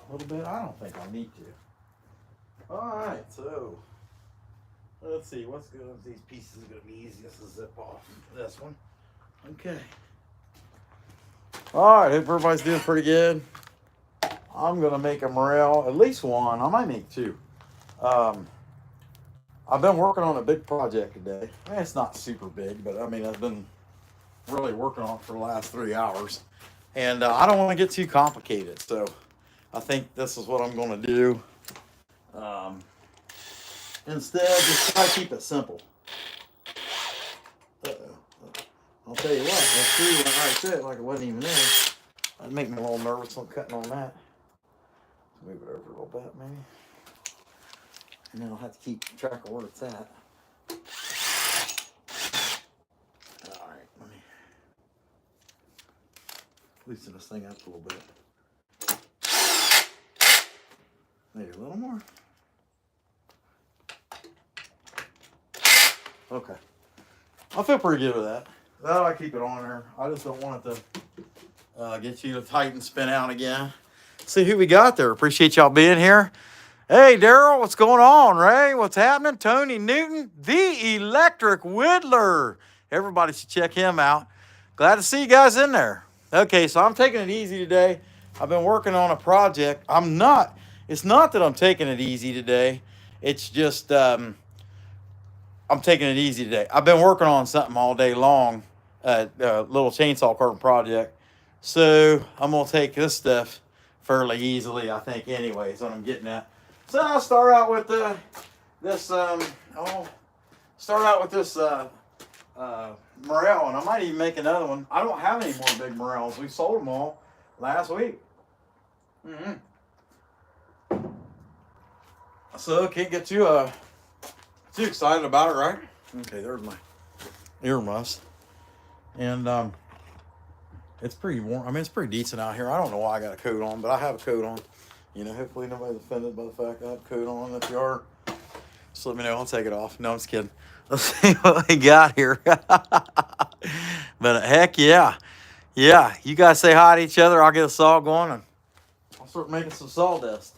a little bit? I don't think I'll need to. Alright, so let's see what's good. These pieces are going to be easiest to zip off. This one. Okay. Alright, hope everybody's doing pretty good. I'm going to make a morel, at least one. I might make two. I've been working on a big project today. I mean, it's not super big, but I mean, I've been really working on it for the last 3 hours. And I don't want to get too complicated. So I think this is what I'm going to do. Instead, just try to keep it simple. I'll tell you what, let's see when I said like it wasn't even there. That'd make me a little nervous on cutting on that. Move it over a little bit, maybe. And then I'll have to keep track of where it's at. Alright, let me loosen this thing up a little bit. Maybe a little more. Okay. I feel pretty good with that. That'll I keep it on there. I just don't want it to get you to tighten, spin out again. See who we got there. Appreciate y'all being here. Hey, Daryl, what's going on? Ray, what's happening? Tony Newton, the Electric Whittler. Everybody should check him out. Glad to see you guys in there. Okay, so I'm taking it easy today. I've been working on a project. It's not that I'm taking it easy today. It's just I'm taking it easy today. I've been working on something all day long, a little chainsaw carving project. So I'm going to take this stuff fairly easily, I think, anyway, is what I'm getting at. So I'll start out with this morel, and I might even make another one. I don't have any more big morels. We sold them all last week. So can't get too excited about it, right? Okay, there's my earmuffs, and it's pretty warm. I mean, it's pretty decent out here. I don't know why I got a coat on, but I have a coat on. You know, hopefully nobody's offended by the fact I have a coat on. If you are, just let me know. I'll take it off. No, I'm just kidding. Let's see what we got here. But heck yeah. Yeah, you guys say hi to each other. I'll get a saw going, and I'll start making some sawdust.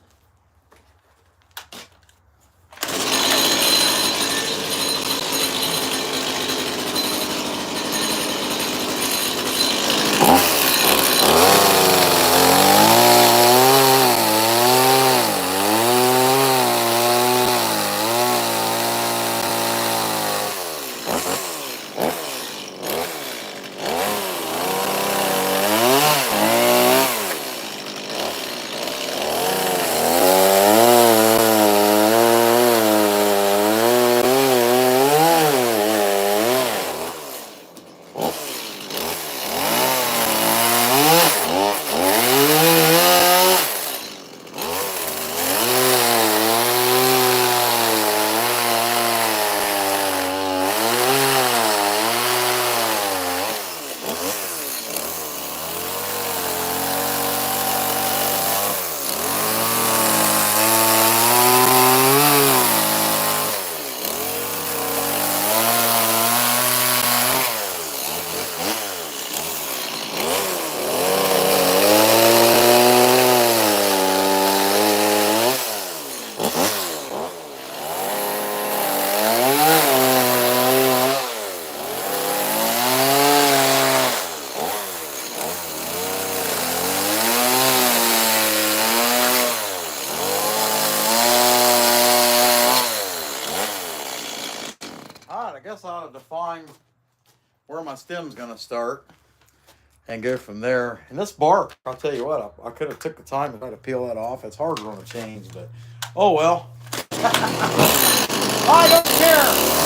Guess I ought to define where my stem's going to start and go from there. And this bark, I'll tell you what, I could have took the time to try to peel that off. It's harder on a change, but oh well. I don't care.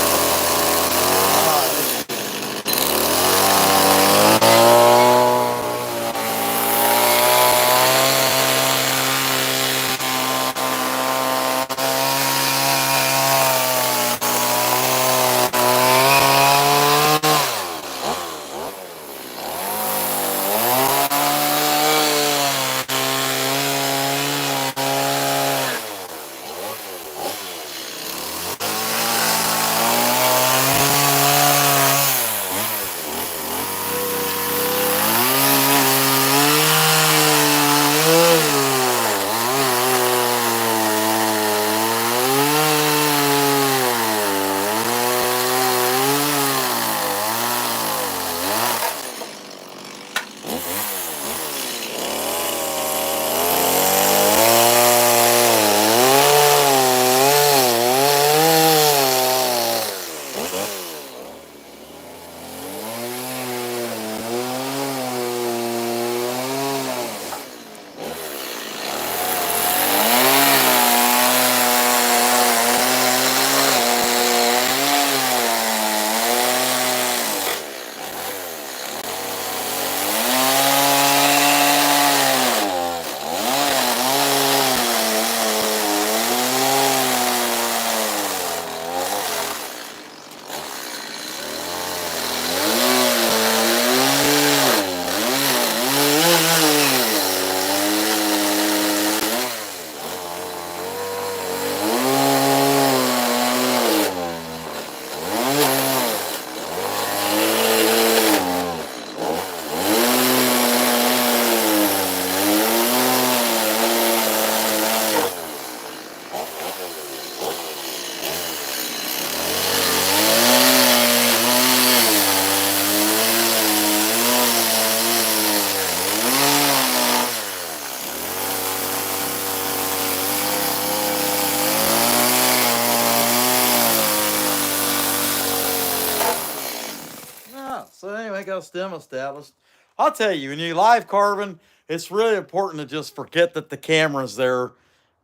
got a stem established. I'll tell you, when you live carving, it's really important to just forget that the camera's there.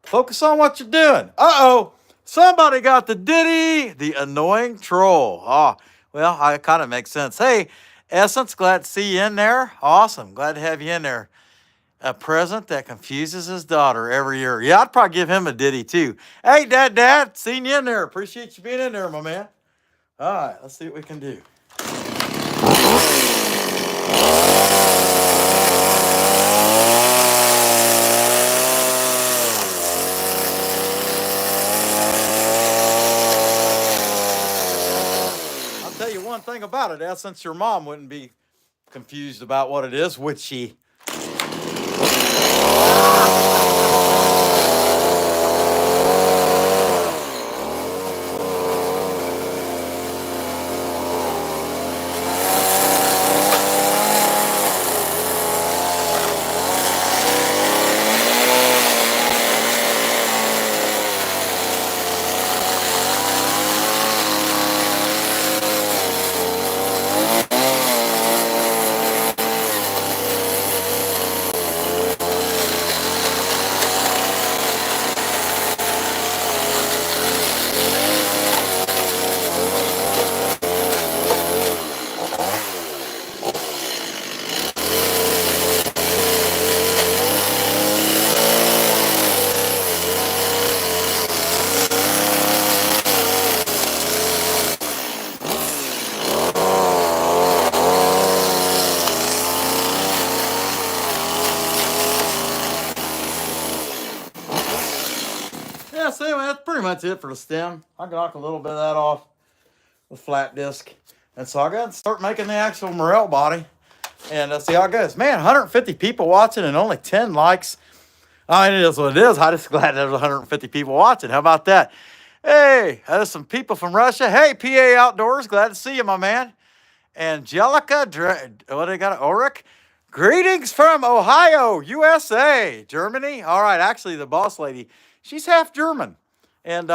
Focus on what you're doing. Uh-oh, somebody got the ditty, the annoying troll. Oh, well, it kind of makes sense. Hey, Essence, glad to see you in there. Awesome, glad to have you in there. A present that confuses his daughter every year. Yeah, I'd probably give him a ditty too. Hey, Dad, seen you in there. Appreciate you being in there, my man. All right, let's see what we can do. I'll tell you one thing about it, Essence, your mom wouldn't be confused about what it is, would she? Yeah, so anyway, that's pretty much it for the stem. I can knock a little bit of that off with flat disc. And so I got to start making the actual morel body. And let's see how it goes. Man, 150 people watching and only 10 likes. I mean, it is what it is. I'm just glad there's 150 people watching. How about that? Hey, there's some people from Russia. Hey, PA Outdoors. Glad to see you, my man. Angelica, what do they got? Ulrich? Greetings from Ohio, USA. Germany? All right, actually, the boss lady, she's half German. And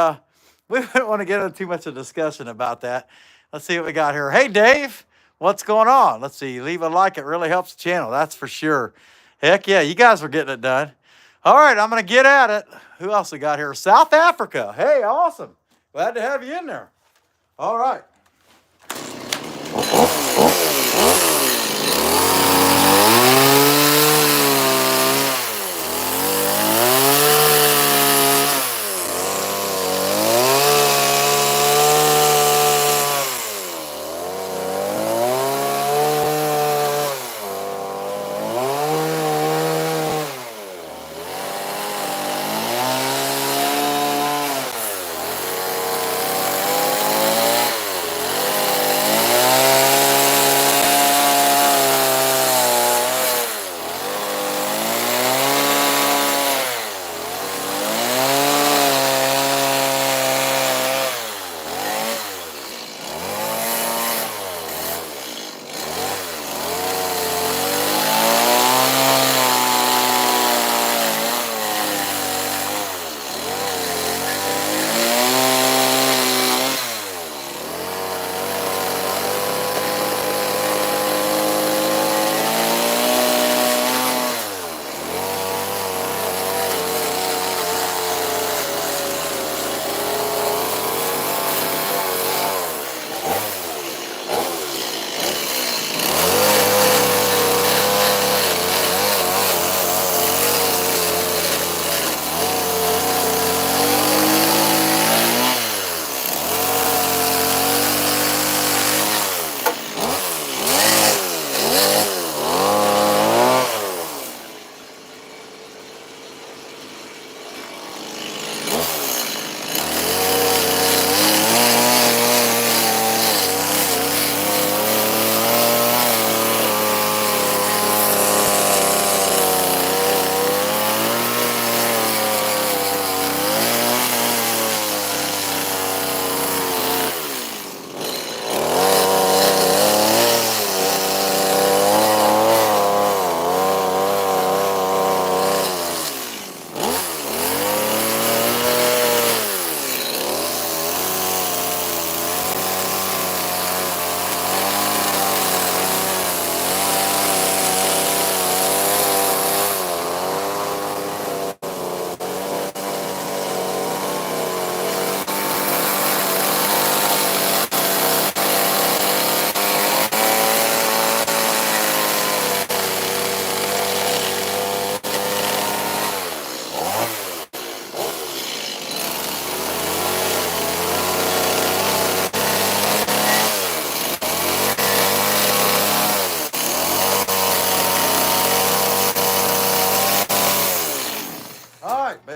we don't want to get into too much of a discussion about that. Let's see what we got here. Hey, Dave, what's going on? Let's see. Leave a like. It really helps the channel. That's for sure. Heck yeah, you guys are getting it done. All right, I'm going to get at it. Who else we got here? South Africa. Hey, awesome. Glad to have you in there. All right.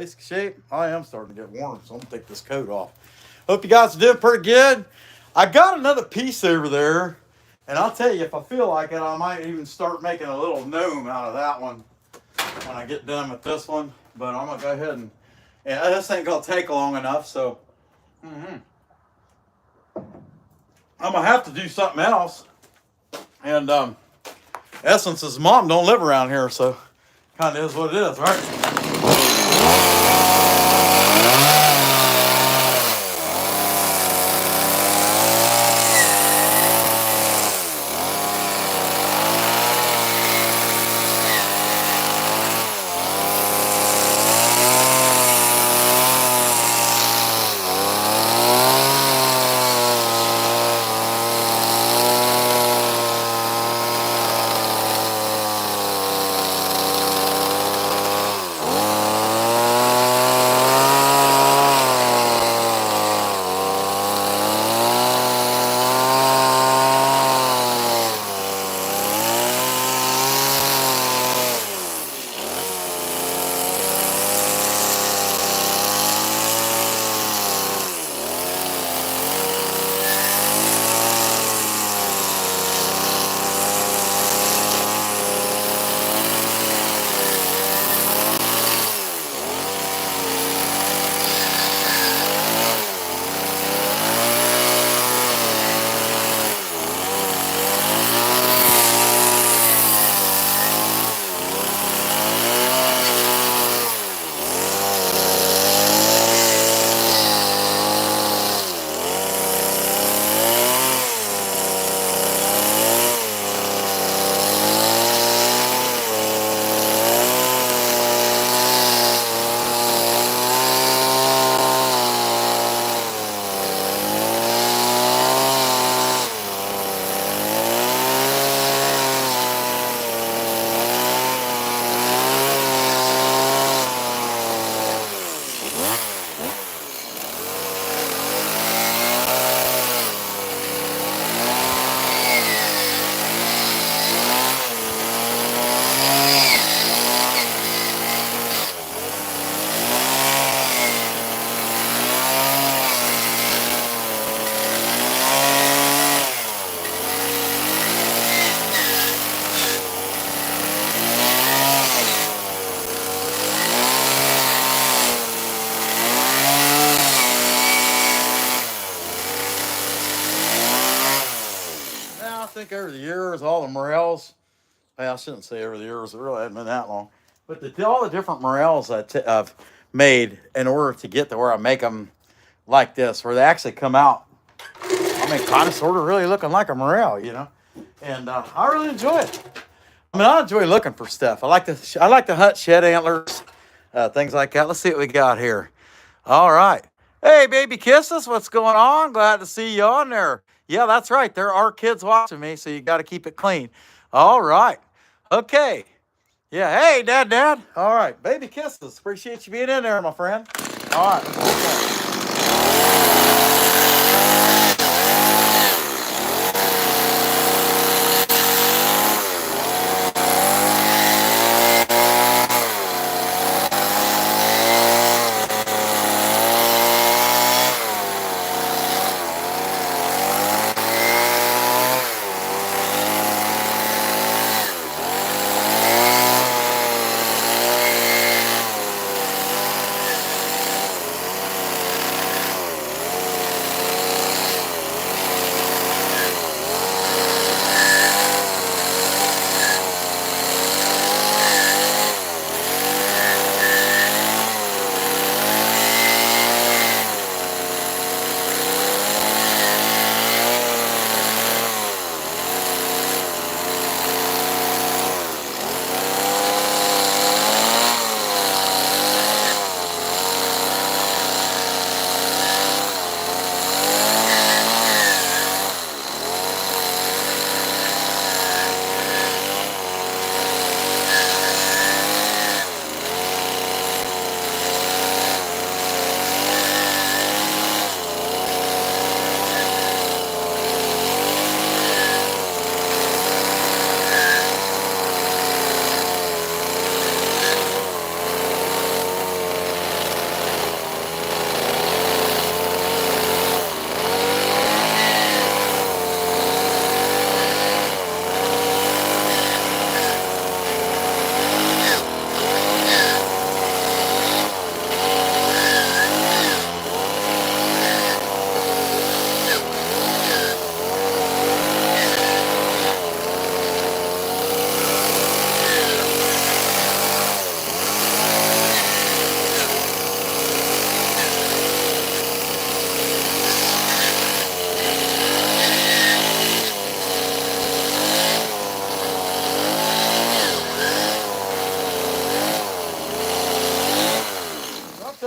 basic shape. I am starting to get warm, so I'm gonna take this coat off. Hope you guys are doing pretty good. I got another piece over there, and I'll tell you, if I feel like it, I might even start making a little gnome out of that one when I get done with this one. But I'm gonna go ahead and this ain't gonna take long enough, so I'm gonna have to do something else. And Essence's mom don't live around here, so kind of is what it is, right? Now I think over the years, all the morels. Well, I shouldn't say over the years. It really hasn't been that long. But all the different morels I've made in order to get to where I make them like this, where they actually come out. I mean, kind of, sort of, really looking like a morel, you know. And I really enjoy it. I mean, I enjoy looking for stuff. I like to hunt shed antlers, things like that. Let's see what we got here. All right. Hey, baby kisses, what's going on? Glad to see you on there. Yeah, that's right. There are kids watching me, so you got to keep it clean. All right. Okay. Yeah. Hey, Dad. All right. Baby kisses. Appreciate you being in there, my friend. All right. Let's go.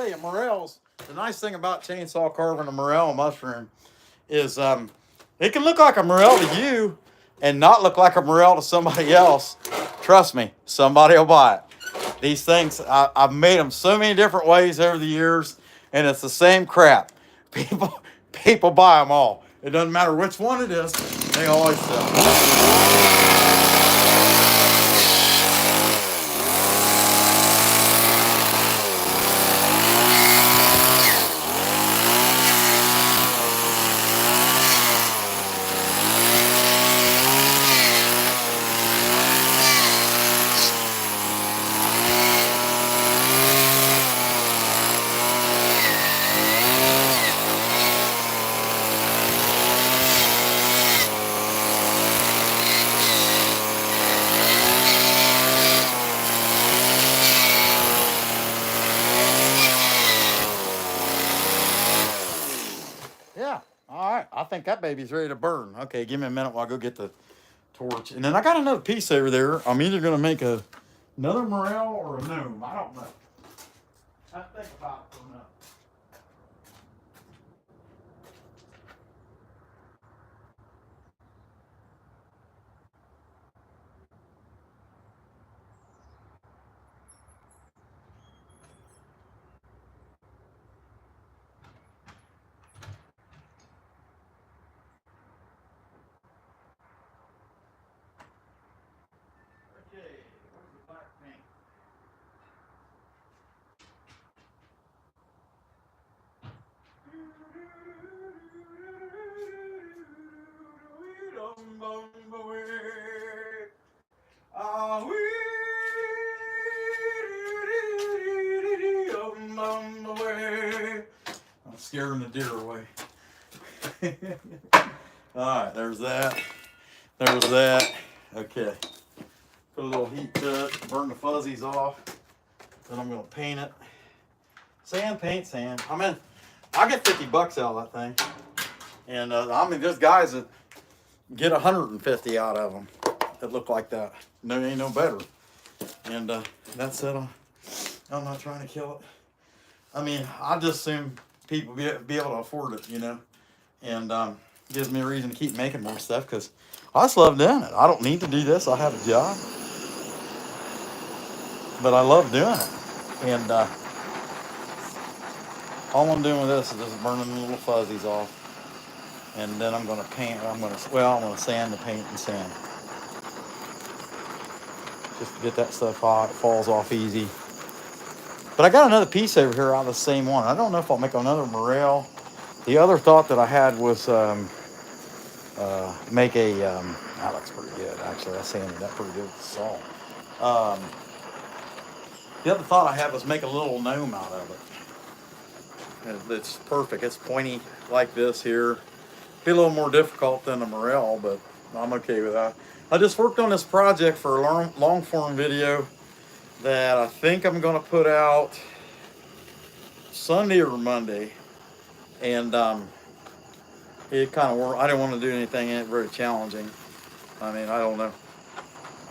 tell you, morels, the nice thing about chainsaw carving a morel mushroom is it can look like a morel to you and not look like a morel to somebody else. Trust me, somebody will buy it. These things, I've made them so many different ways over the years, and it's the same crap. People buy them all. It doesn't matter which one it is, they always sell. Yeah. All right. I think that baby's ready to burn. Okay, give me a minute while I go get the torch. And then I got another piece over there. I'm either going to make another morel or a gnome. I don't know. I have to think about it for a minute. Okay, where's the black paint? I'm scaring the deer away. All right, there's that. There's that. Okay. Put a little heat to it, burn the fuzzies off. Then I'm gonna paint it. Sand, paint, sand. I get $50 out of that thing. And there's guys that get 150 out of them that look like that. No, ain't no better. And that's it. I'm not trying to kill it. I just assume people be able to afford it, and gives me a reason to keep making more stuff because I just love doing it. I don't need to do this. I have a job, but I love doing it. And all I'm doing with this is just burning the little fuzzies off. And then I'm going to paint. I'm going to sand the paint and sand. Just to get that stuff hot. It falls off easy. But I got another piece over here out of the same one. I don't know if I'll make another morel. The other thought that I had was make a, that looks pretty good. Actually, I sanded that pretty good with the salt. The other thought I had was make a little gnome out of it. It's perfect. It's pointy like this here. Be a little more difficult than a morel, but I'm okay with that. I just worked on this project for a long form video that I think I'm going to put out Sunday or Monday. And it kind of worked. I didn't want to do anything in it very challenging. I don't know.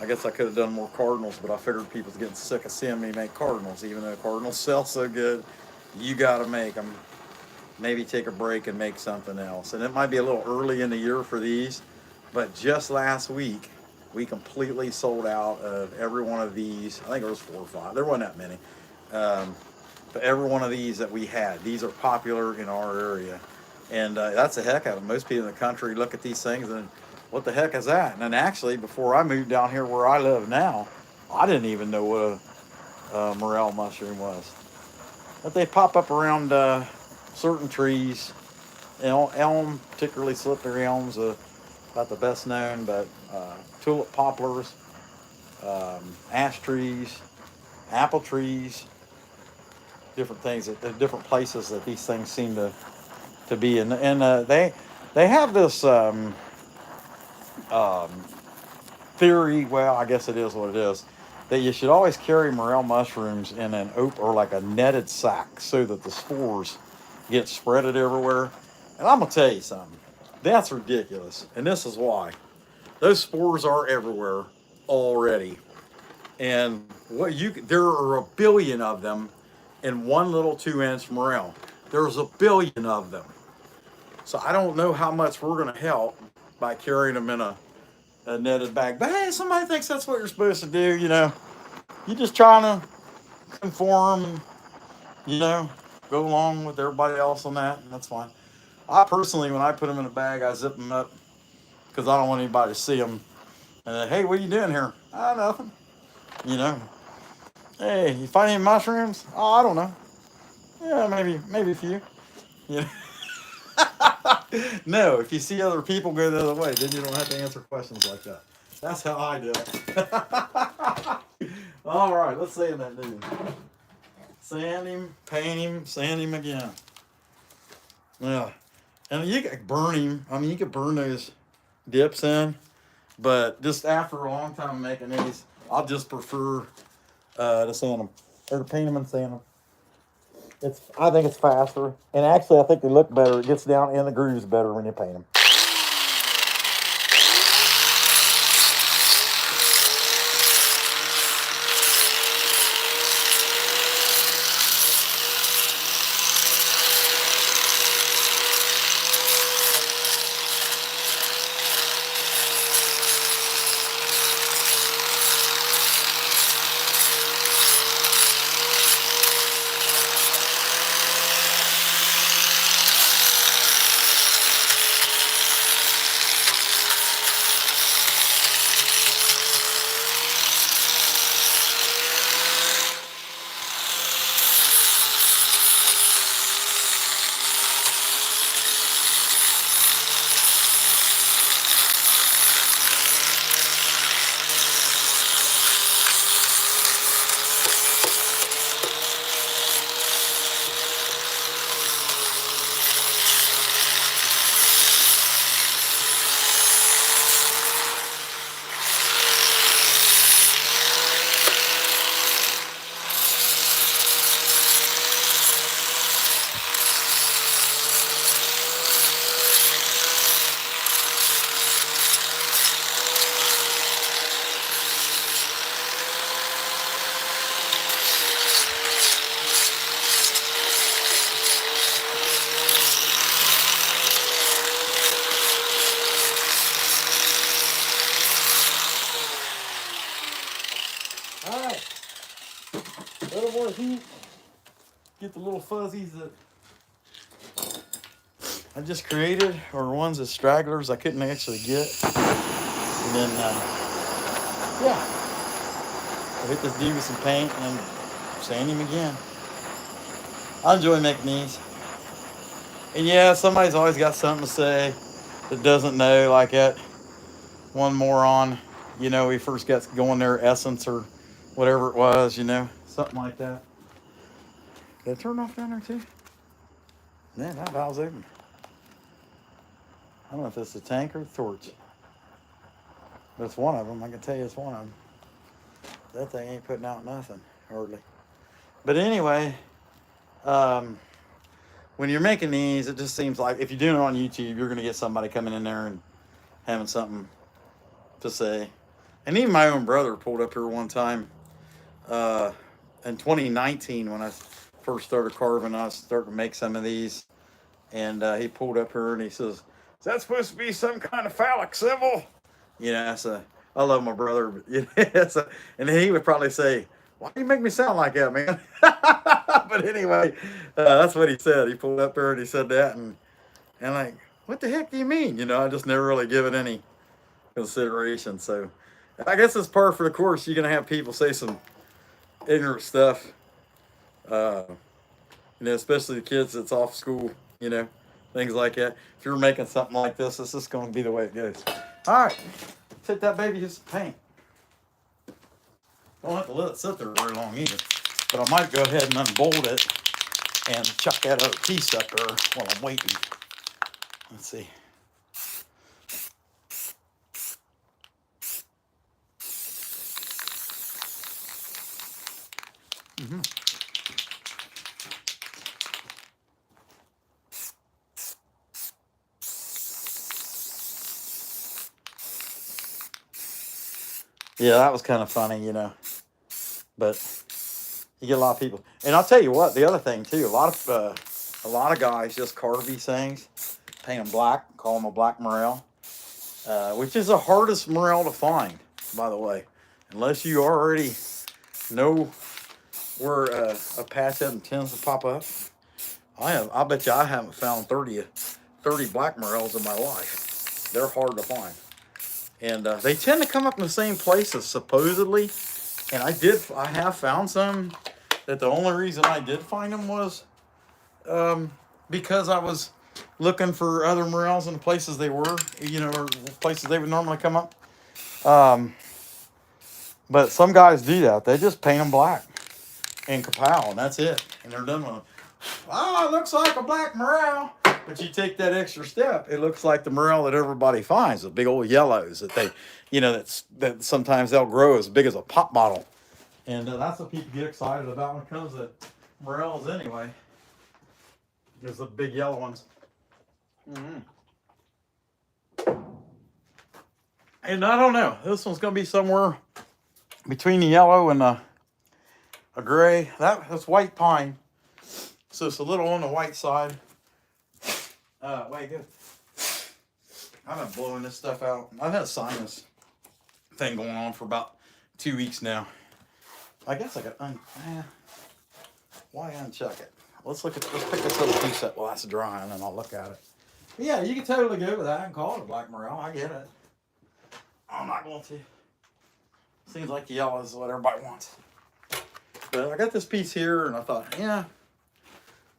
I guess I could have done more cardinals, but I figured people's getting sick of seeing me make cardinals. Even though cardinals sell so good, you got to make them. Maybe take a break and make something else. And it might be a little early in the year for these, but just last week, we completely sold out of every one of these. I think it was 4 or 5. There wasn't that many. But every one of these that we had, these are popular in our area. And that's the heck out of them. Most people in the country look at these things and, what the heck is that? And then actually, before I moved down here where I live now, I didn't even know what a morel mushroom was. But they pop up around certain trees. Elm, particularly slippery elms, about the best known, but tulip poplars, ash trees, apple trees, different things, different places that these things seem to be. And they have this theory, well, I guess it is what it is, that you should always carry morel mushrooms in an or like a netted sack so that the spores get spreaded everywhere. And I'm gonna tell you something, that's ridiculous, and this is why. Those spores are everywhere already, and there are a billion of them in one little 2-inch morel. There's a billion of them. So I don't know how much we're going to help by carrying them in a netted bag. But hey, somebody thinks that's what you're supposed to do, you know. You're just trying to conform, you know, go along with everybody else on that, and that's fine. I personally, when I put them in a bag, I zip them up because I don't want anybody to see them. And then, hey, what are you doing here? Ah, nothing. You know. Hey, you find any mushrooms? Oh, I don't know. Yeah, maybe a few. You know. No, if you see other people go the other way, then you don't have to answer questions like that. That's how I do it. All right, let's sand that dude. Sand him, paint him, sand him again. Yeah. And you could burn him. I mean, you could burn those dips in, but just after a long time making these, I'll just prefer to sand them or to paint them and sand them. I think it's faster, and actually, I think they look better. It gets down in the grooves better when you paint them. All right, little more heat. Get the little fuzzies that I just created, or ones as stragglers I couldn't actually get. And then, yeah, I'll hit this dude with some paint and sand him again. I enjoy making these. And yeah, somebody's always got something to say that doesn't know, like that one moron, you know, he first got going their essence or whatever it was, you know, something like that. Did I turn off down there too? Man, that valve's open. I don't know if it's a tank or a torch. But it's one of them. I can tell you it's one of them. That thing ain't putting out nothing, hardly. But anyway, when you're making these, it just seems like if you're doing it on YouTube, you're going to get somebody coming in there and having something to say. And even my own brother pulled up here one time in 2019 when I first started carving. I was starting to make some of these. And he pulled up here and he says, "Is that supposed to be some kind of phallic symbol?" You know, so I love my brother. But, yeah, so, and he would probably say, "Why do you make me sound like that, man?" But anyway, that's what he said. He pulled up there and he said that. And like, what the heck do you mean? You know, I just never really given any consideration. So I guess it's par for the course. You're going to have people say some ignorant stuff, you know, especially the kids that's off school, you know, things like that. If you're making something like this, it's just going to be the way it goes. All right, let's hit that baby with some paint. Don't have to let it sit there very long either. But I might go ahead and unbolt it and chuck that other piece up there while I'm waiting. Let's see. Mm-hmm. Yeah, that was kind of funny, you know. But You get a lot of people, and I'll tell you what. The other thing too, a lot of guys just carve these things, paint them black, call them a black morel, which is the hardest morel to find, by the way, unless you already know where a patch of them tends to pop up. I bet you I haven't found 30 black morels in my life. They're hard to find, and they tend to come up in the same places supposedly. And I have found some that the only reason I did find them was because I was looking for other morels in the places they were, or places they would normally come up. Um, but some guys do that. They just paint them black and kapow, and that's it. And they're done with them. Oh, it looks like a black morel. But you take that extra step, it looks like the morel that everybody finds, the big old yellows that they, that sometimes they'll grow as big as a pop bottle. And that's what people get excited about when it comes to morels anyway. There's the big yellow ones. Mm-hmm. And I don't know. This one's going to be somewhere between the yellow and a gray. That's white pine. So it's a little on the white side. Wait, good. I've been blowing this stuff out. I've had a sinus thing going on for about 2 weeks now. I guess I got why unchuck it? Let's pick this little piece up while that's drying, and I'll look at it. But yeah, you can totally go with that and call it a black morel. I get it. I'm not going to. Seems like the yellow is what everybody wants. But I got this piece here, and I thought, yeah,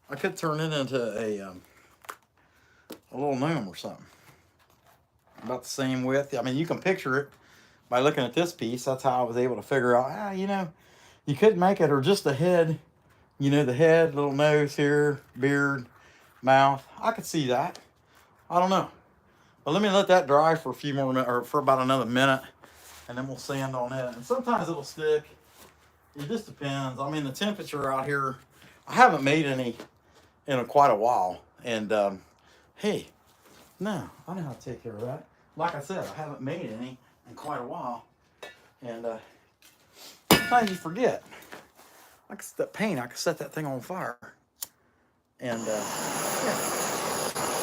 I could turn it into a little gnome or something. About the same width. I mean, you can picture it by looking at this piece. That's how I was able to figure out, you could make it, or just the head. The head, little nose here, beard, mouth. I could see that. I don't know. But let me let that dry for a few more minutes, or for about another minute, and then we'll sand on it. And sometimes it'll stick. It just depends. I mean, the temperature out here, I haven't made any in quite a while. And, hey, no, I know how to take care of that. Like I said, I haven't made any in quite a while. And sometimes you forget. I could set that thing on fire. And,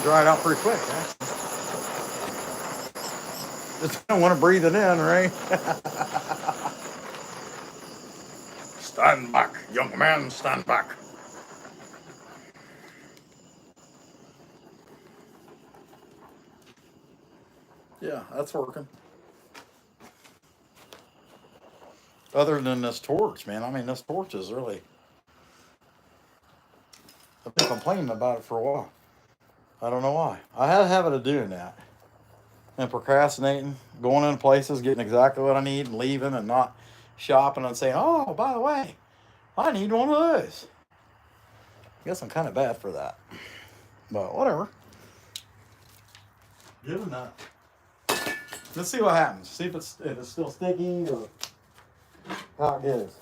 dry it out pretty quick, actually. Just don't want to breathe it in, right? Stand back, young man, stand back. Yeah, that's working. Other than this torch, man. I mean, this torch is really... I've been complaining about it for a while. I don't know why. I had a habit of doing that. And procrastinating, going into places, getting exactly what I need, and leaving, and not shopping and saying, oh, by the way, I need one of those. I guess I'm kind of bad for that. But whatever. Given that. Let's see what happens. See if it's still sticky or how it goes.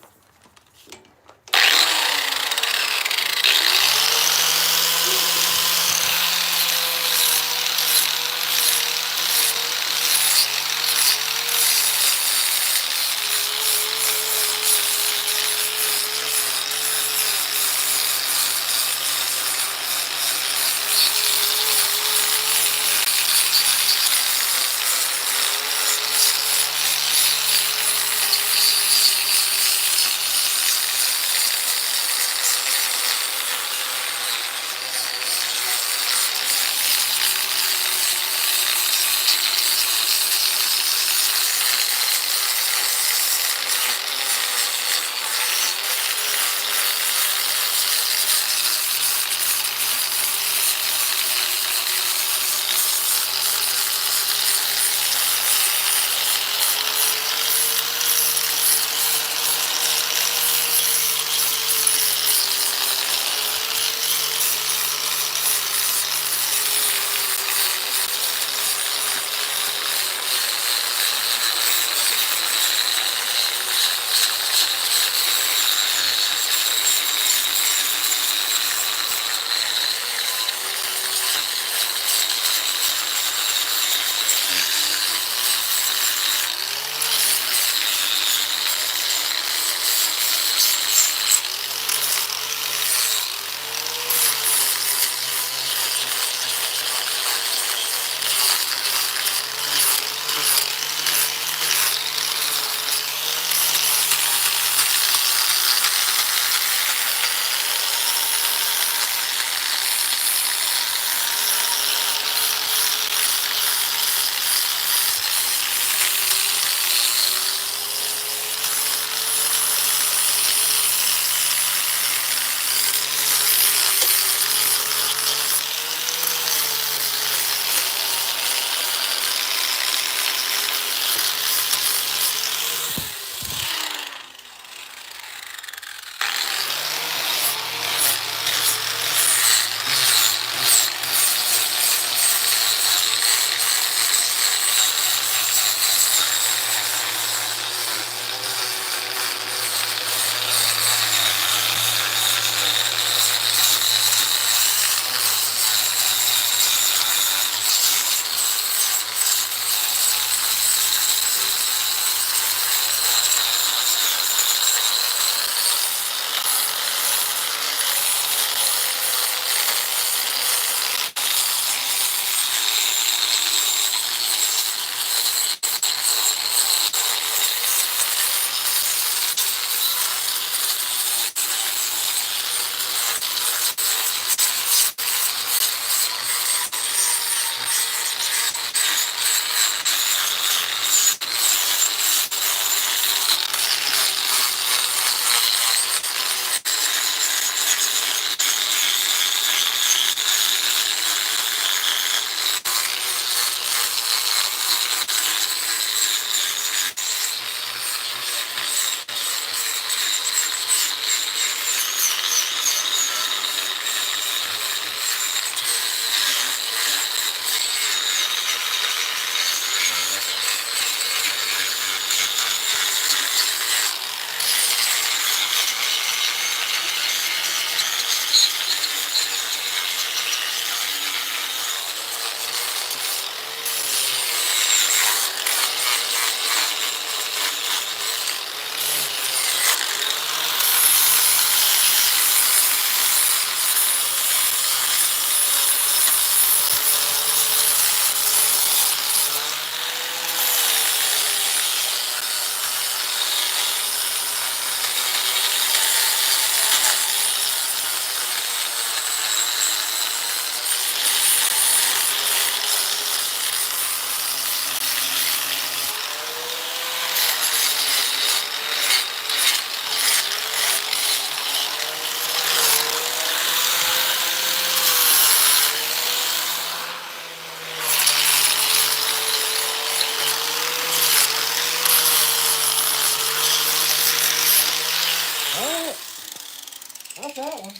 That's that one.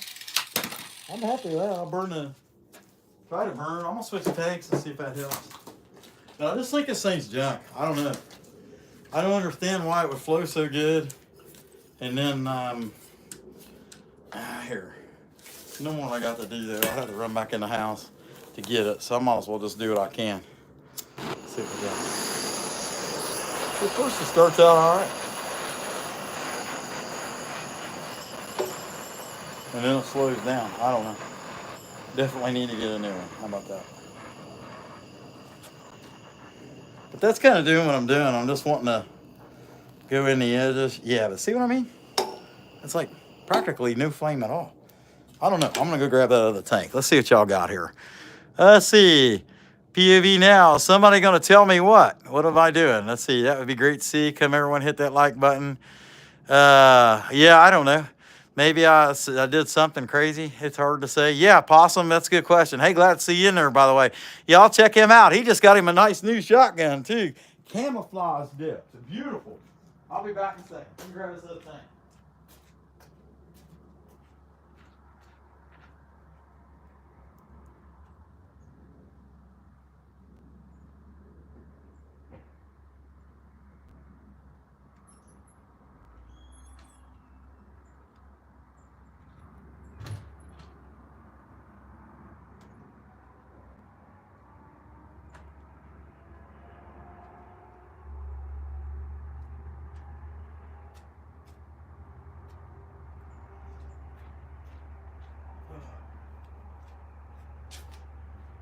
I'm happy with that. I'll try to burn. I'm gonna switch tanks and see if that helps. But I just think this thing's junk. I don't know. I don't understand why it would flow so good. And then, here. No more I got to do there. I had to run back in the house to get it. So I might as well just do what I can. Let's see what we got. So first it starts out all right. And then it slows down. I don't know. Definitely need to get a new one. How about that? But that's kind of doing what I'm doing. I'm just wanting to go in the edges. Yeah, but see what I mean? It's like practically no flame at all. I don't know. I'm going to go grab that other tank. Let's see what y'all got here. Let's see. POV now. Somebody going to tell me what? What am I doing? Let's see. That would be great to see. Come everyone hit that like button. Yeah, I don't know. Maybe I did something crazy. It's hard to say. Yeah, Possum, that's a good question. Hey, glad to see you in there, by the way. Y'all check him out. He just got him a nice new shotgun, too. Camouflage dip. It's beautiful. I'll be back in a second. Let me grab this other thing.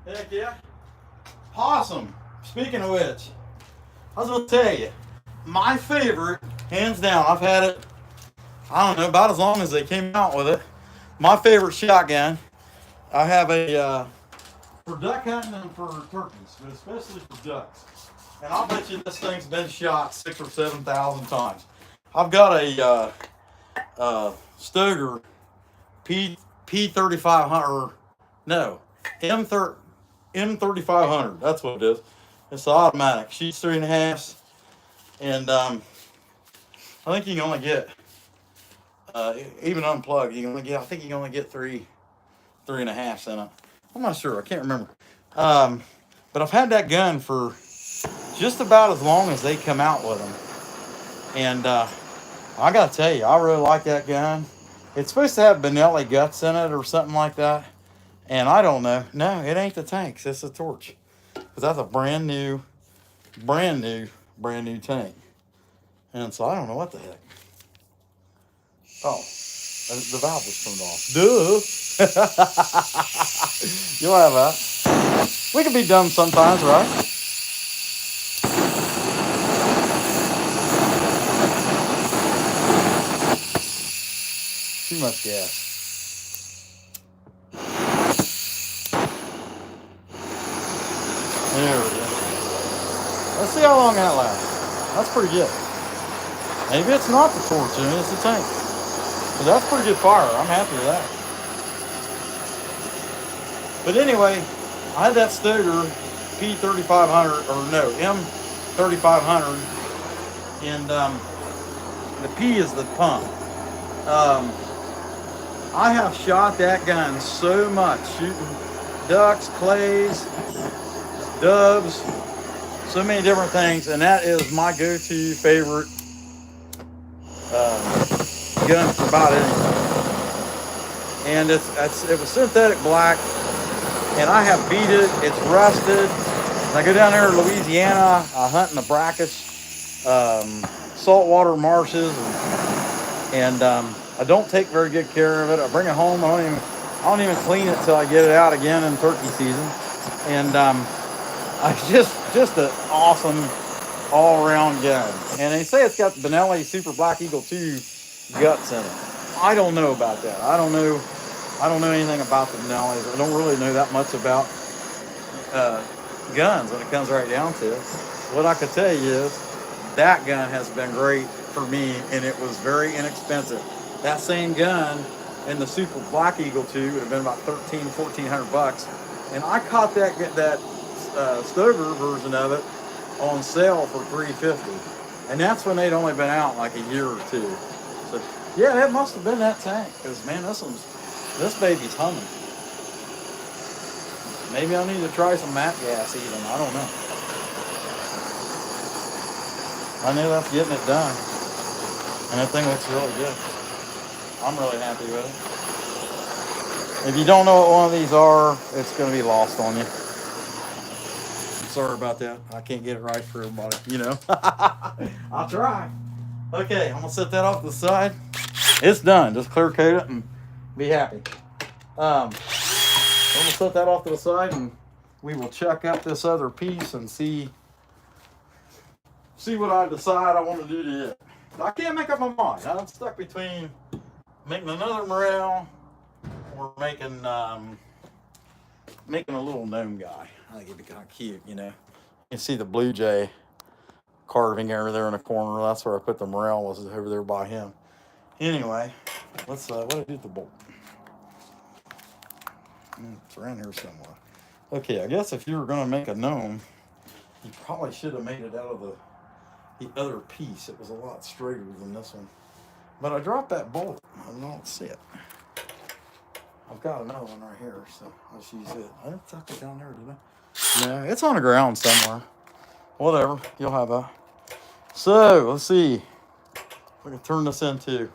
Heck yeah. Possum. Speaking of which, I was going to tell you, my favorite, hands down, I've had it, I don't know, about as long as they came out with it. My favorite shotgun, I have a, for duck hunting and for turkeys, but especially for ducks. And I'll bet you this thing's been shot 6,000 or 7,000 times. I've got a Stoeger P3500, no, M3500. That's what it is. It's the automatic. Shoots 3.5s, and I think you can only get even unplugged. You can only get. I think you can only get 3.5s in it. I'm not sure. I can't remember. But I've had that gun for just about as long as they come out with them, and I gotta tell you, I really like that gun. It's supposed to have Benelli guts in it or something like that. And I don't know. No, it ain't the tanks. It's the torch. Because that's a brand new tank. And so I don't know what the heck. Oh, the valve was turned off. Duh. You'll have that. We can be dumb sometimes, right? Too much gas. There we go. Let's see how long that lasts. That's pretty good. Maybe it's not the torch, and it's the tank. But that's pretty good fire. I'm happy with that. But anyway, I had that Stoeger P3500, or no, M3500, and the P is the pump. I have shot that gun so much, shooting ducks, clays, doves, so many different things, and that is my go-to favorite gun for about anything. And it was synthetic black, and I have beat it. It's rusted. I go down there to Louisiana. I hunt in the brackish, saltwater marshes, and I don't take very good care of it. I bring it home. I don't even clean it till I get it out again in turkey season, and just an awesome all-around gun. And they say it's got the Benelli Super Black Eagle 2 guts in it. I don't know about that. I don't know anything about the Benellis. I don't really know that much about guns when it comes right down to it. What I could tell you is that gun has been great for me, and it was very inexpensive. That same gun in the Super Black Eagle 2 would have been about $1,400. And I caught that Stoeger version of it on sale for $350, and that's when they'd only been out like a year or two. So Yeah, it must have been that tank. Because, man, this baby's humming. Maybe I need to try some mat gas even. I don't know. I know that's getting it done. And that thing looks really good. I'm really happy with it. If you don't know what one of these are, it's going to be lost on you. I'm sorry about that. I can't get it right for everybody, you know. I'll try. Okay, I'm going to set that off to the side. It's done. Just clear coat it and be happy. I'm going to set that off to the side and we will check out this other piece and see what I decide I want to do to it. I can't make up my mind. I'm stuck between making another morel or making a little gnome guy. I think it'd be kind of cute, you know. You can see the blue jay carving over there in the corner. That's where I put the morel, was over there by him. Anyway, let's what did I do with the bolt? It's around here somewhere. Okay, I guess if you were going to make a gnome, you probably should have made it out of the other piece. It was a lot straighter than this one. But I dropped that bolt. I don't see it. I've got another one right here, so I'll just use it. I didn't tuck it down there, did I? No, it's on the ground somewhere. Whatever, you'll have a. So, let's see if I can turn this into.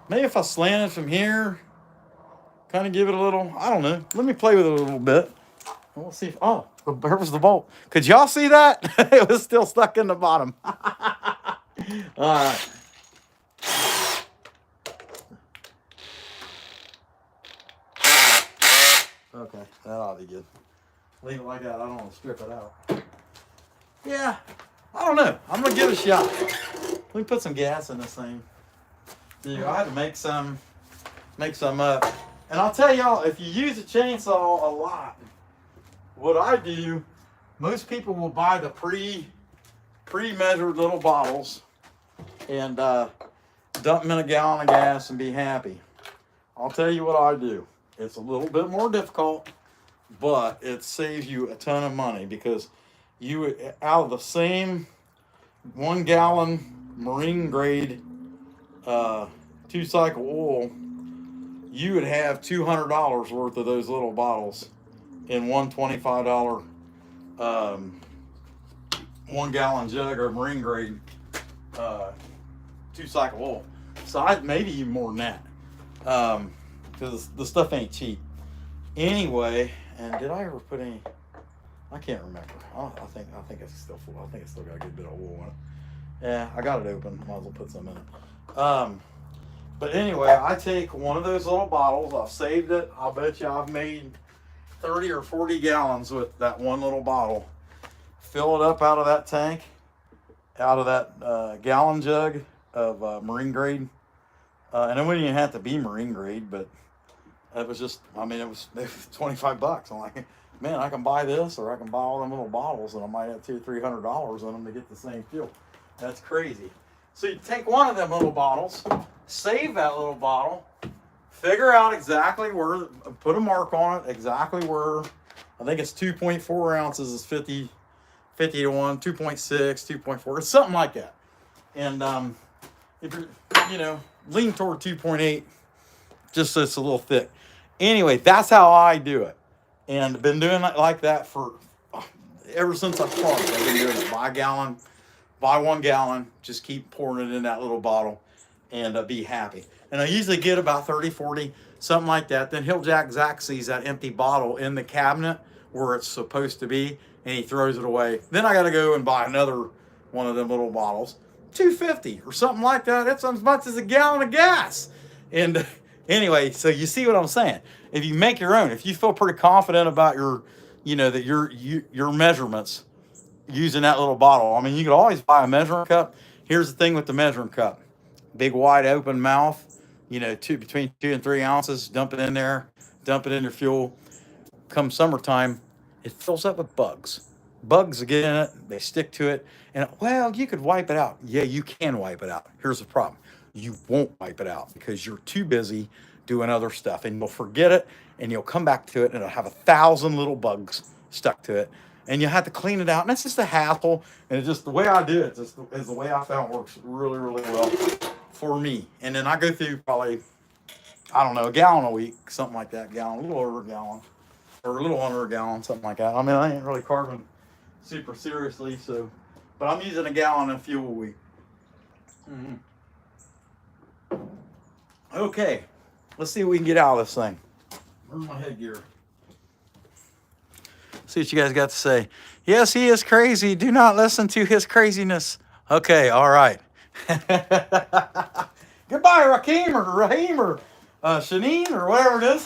Maybe if I slant it from here, kind of give it a little, I don't know. Let me play with it a little bit. And we'll see if, oh, there was the bolt. Could y'all see that? It was still stuck in the bottom. All right. Okay, that ought to be good. Leave it like that. I don't want to strip it out. Yeah, I don't know. I'm going to give it a shot. Let me put some gas in this thing. Dude, I had to make some up. And I'll tell y'all, if you use a chainsaw a lot, what I do, most people will buy the pre-measured little bottles and dump them in a gallon of gas and be happy. I'll tell you what I do. It's a little bit more difficult, but it saves you a ton of money because you, out of the same 1 gallon marine grade 2-cycle oil, you would have $200 worth of those little bottles in one $25 1 gallon jug or marine grade 2-cycle oil. So maybe even more than that. Because the stuff ain't cheap. Anyway, and did I ever put any? I can't remember. I think it's still full. I think it's still got a good bit of oil in it. Yeah, I got it open. Might as well put some in it. But anyway, I take one of those little bottles. I've saved it. I'll bet you I've made 30 or 40 gallons with that one little bottle. Fill it up out of that tank, out of that gallon jug of marine grade. And it wouldn't even have to be marine grade, but it was just, I mean, it was $25. I'm like, man, I can buy this, or I can buy all them little bottles, and I might have $200 or $300 in them to get the same fuel. That's crazy. So you take one of them little bottles, save that little bottle, figure out exactly where, put a mark on it, exactly where, I think it's 2.4 ounces is 50 to 1, 2.6, 2.4, it's something like that. And if you're, lean toward 2.8, just so it's a little thick. Anyway, that's how I do it. And been doing it like that for, ever since I started. I've been doing it buy 1 gallon, just keep pouring it in that little bottle and be happy. And I usually get about 30, 40, something like that. Then Zach sees that empty bottle in the cabinet where it's supposed to be, and he throws it away. Then I got to go and buy another one of them little bottles. $2.50 or something like that. That's as much as a gallon of gas. And anyway, so you see what I'm saying. If you make your own, if you feel pretty confident about your measurements using that little bottle, I mean, you could always buy a measuring cup. Here's the thing with the measuring cup: big wide open mouth, between 2 and 3 ounces. Dump it in there, dump it in your fuel. Come summertime, it fills up with bugs. Bugs get in it, they stick to it, and you could wipe it out. Yeah, you can wipe it out. Here's the problem: you won't wipe it out because you're too busy doing other stuff, and you'll forget it, and you'll come back to it, and it'll have 1,000 little bugs stuck to it, and you have to clean it out. And that's just a hassle. And it's just the way I do it just is the way I found works really, really well for me. And then I go through probably, I don't know, a gallon a week, something like that. Gallon, a little over a gallon, or a little under a gallon, something like that. I mean, I ain't really carving super seriously, so, but I'm using a gallon of fuel a week. Okay, let's see what we can get out of this thing. Where's my headgear? See what you guys got to say. Yes, he is crazy. Do not listen to his craziness. Okay, all right. Goodbye, Raheem or Shanine or whatever it is.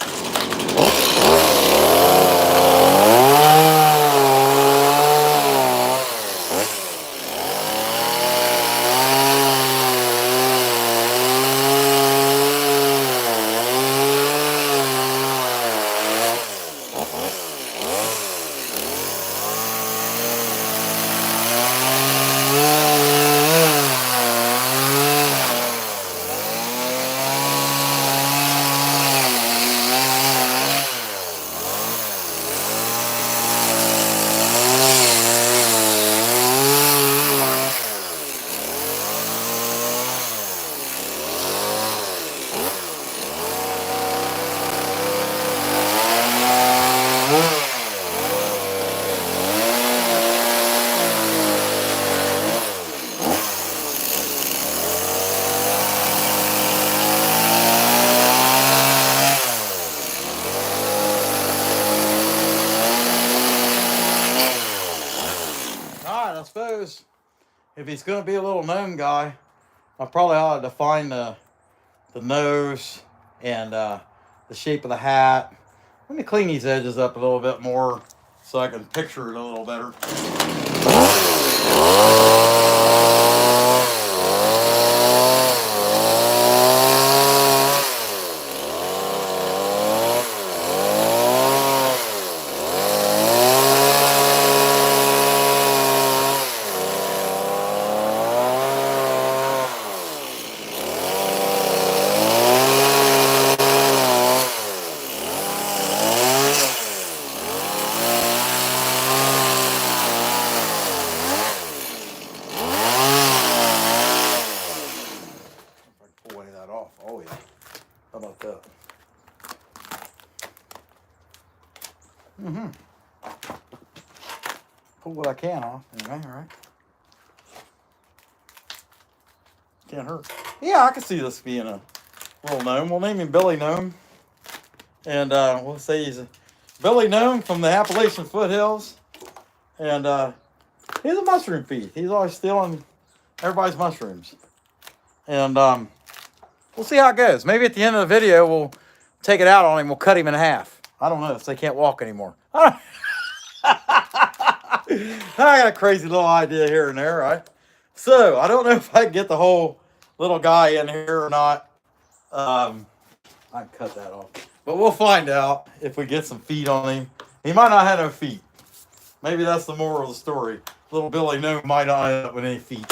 I suppose if he's going to be a little gnome guy, I probably ought to define the nose and the shape of the hat. Let me clean these edges up a little bit more so I can picture it a little better. Oh yeah, how about that? Pull what I can off, anyway, all right? Can't hurt. Yeah, I can see this being a little gnome. We'll name him Billy Gnome. And we'll say he's a Billy Gnome from the Appalachian foothills. And he's a mushroom thief. He's always stealing everybody's mushrooms. And we'll see how it goes. Maybe at the end of the video, we'll take it out on him. We'll cut him in half. I don't know, so they can't walk anymore. I got a crazy little idea here and there, right? So, I don't know if I can get the whole little guy in here or not. I can cut that off. But we'll find out if we get some feet on him. He might not have no feet. Maybe that's the moral of the story. Little Billy Gnome might not end up with any feet.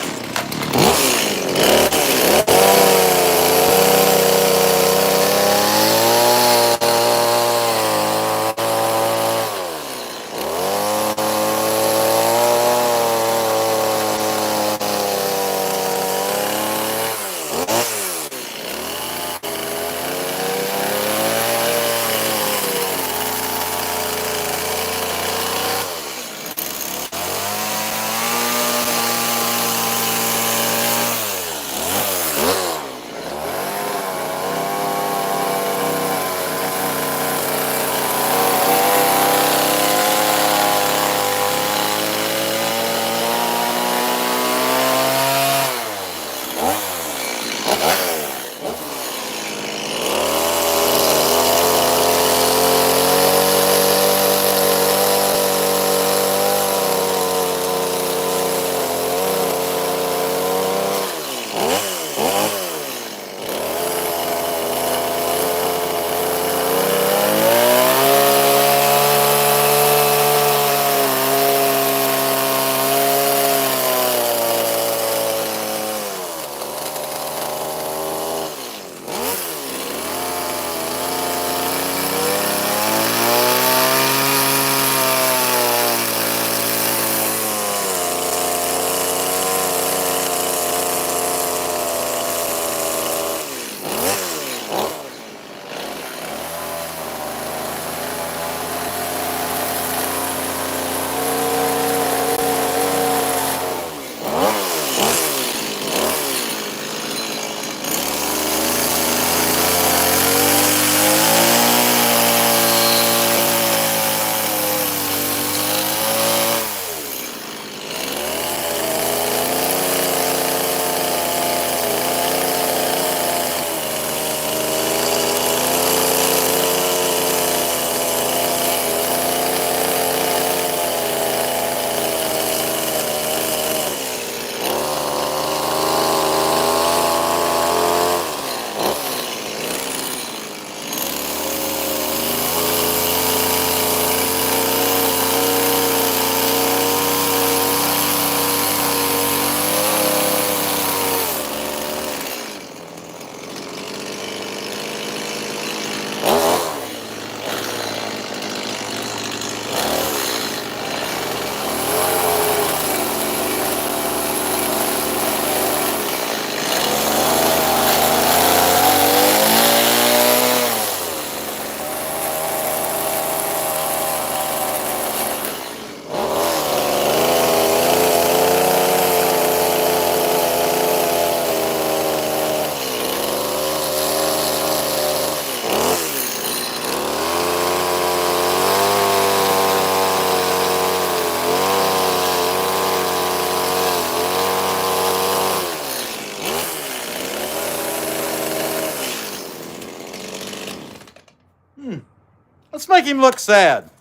Let's make him look sad.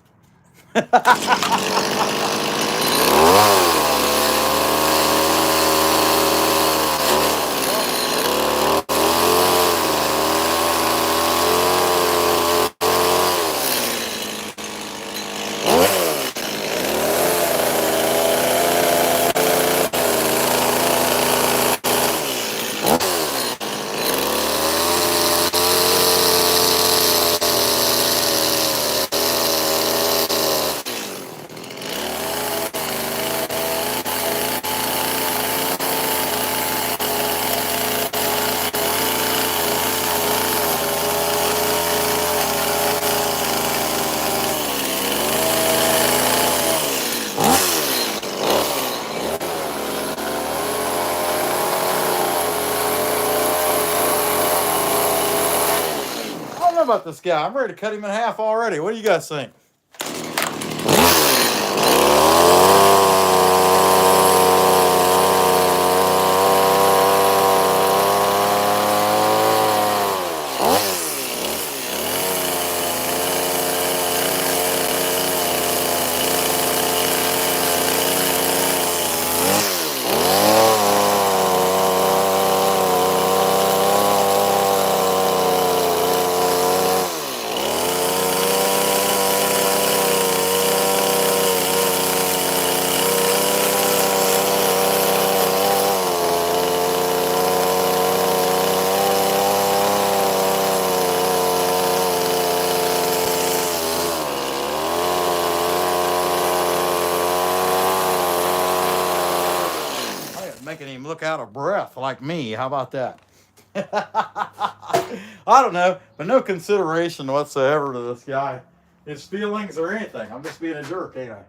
I don't know about this guy. I'm ready to cut him in half already. What do you guys think? Making him look out of breath like me. How about that? I don't know, but no consideration whatsoever to this guy, his feelings or anything. I'm just being a jerk, ain't I?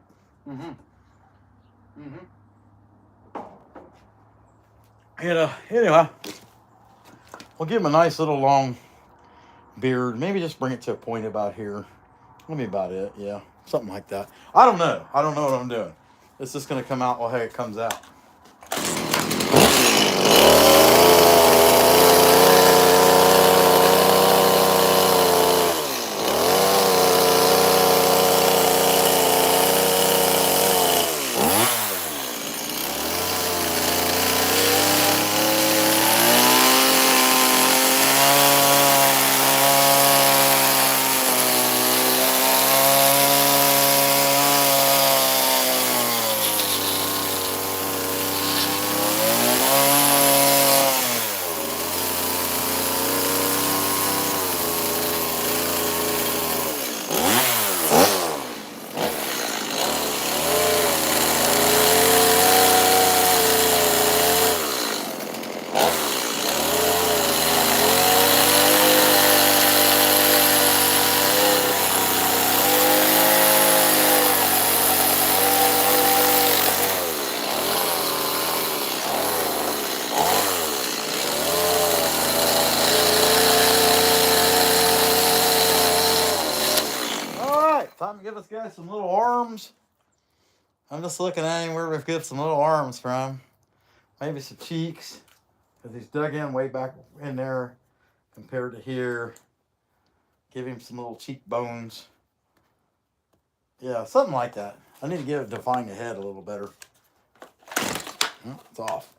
Anyway, we'll give him a nice little long beard. Maybe just bring it to a point about here. That'll be about it. Yeah, something like that. I don't know. I don't know what I'm doing. It's just going to come out well, hey, it comes out. Time to give this guy some little arms. I'm just looking at him where we've got some little arms from. Maybe some cheeks, because he's dug in way back in there compared to here. Give him some little cheekbones. Yeah, something like that. I need to define the head a little better. It's off.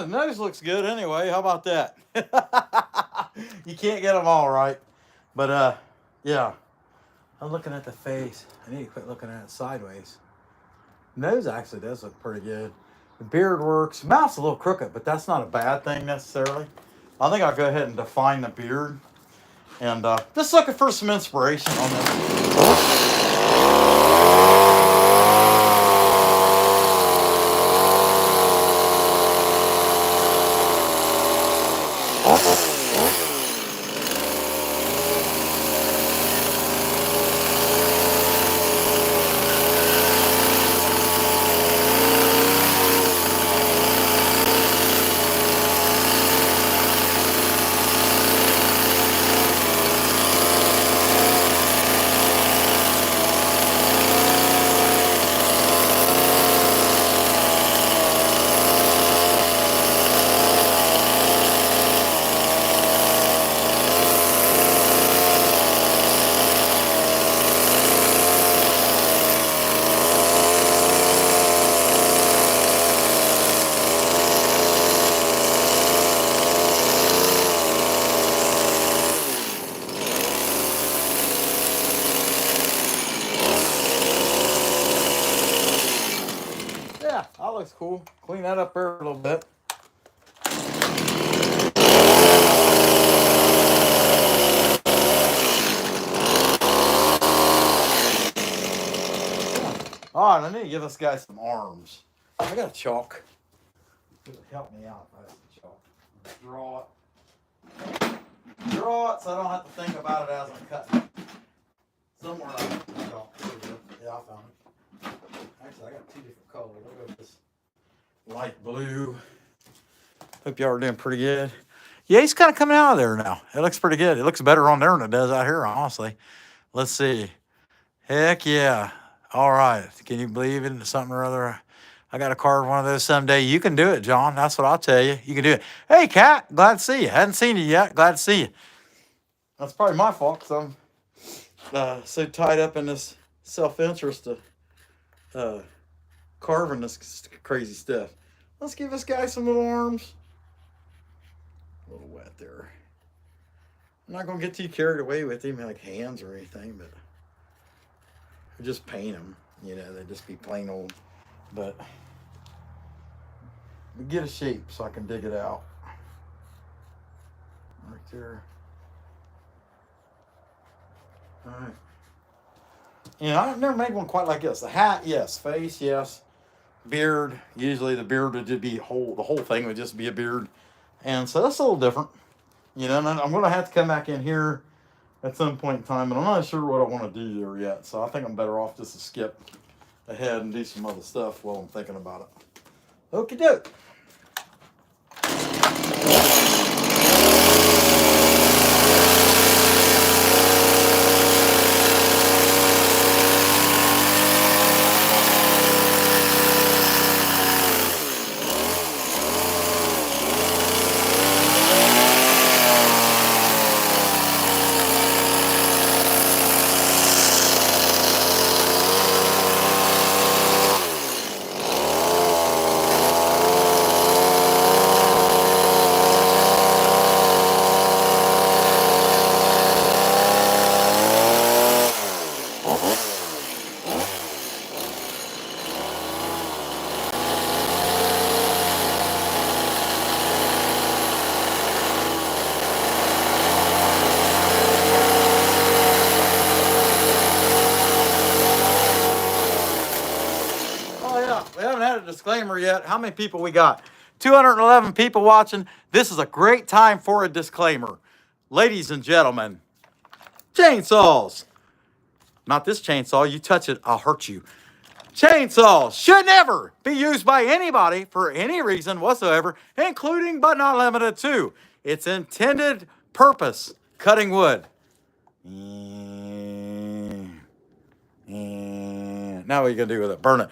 nose looks good anyway. How about that? You can't get them all right. But, yeah. I'm looking at the face. I need to quit looking at it sideways. Nose actually does look pretty good. The beard works. Mouth's a little crooked, but that's not a bad thing necessarily. I think I'll go ahead and define the beard. And just looking for some inspiration on this. Yeah, that looks cool. Clean that up there a little bit. All right, I need to give this guy some arms. I got chalk. It would help me out if I had some chalk. Draw it. Draw it so I don't have to think about it as I'm cutting it. Somewhere I have the chalk. There we go. Yeah, I found it. Actually, I got two different colors. I'll go with this light blue. Hope y'all are doing pretty good. Yeah, he's kind of coming out of there now. It looks pretty good. It looks better on there than it does out here, honestly. Let's see. Heck yeah. All right. Can you believe in something or other? I got to carve one of those someday. You can do it, John. That's what I'll tell you. You can do it. Hey, Kat. Glad to see you. Hadn't seen you yet. Glad to see you. That's probably my fault because I'm so tied up in this self-interest of carving this crazy stuff. Let's give this guy some little arms. A little wet there. I'm not going to get too carried away with him like hands or anything, but I just paint them. You know, they just be plain old. But we get a shape so I can dig it out. Right there. All right. You know, I've never made one quite like this. The hat, yes. Face, yes. Beard, usually the beard would just be the whole thing would just be a beard. And so that's a little different. You know, and I'm going to have to come back in here at some point in time, and I'm not sure what I want to do there yet. So I think I'm better off just to skip ahead and do some other stuff while I'm thinking about it. Okie doke. We haven't had a disclaimer yet. How many people we got? 211 people watching. This is a great time for a disclaimer. Ladies and gentlemen, chainsaws. Not this chainsaw. You touch it, I'll hurt you. Chainsaws should never be used by anybody for any reason whatsoever, including but not limited to its intended purpose, cutting wood. Now what are you going to do with it? Burn it.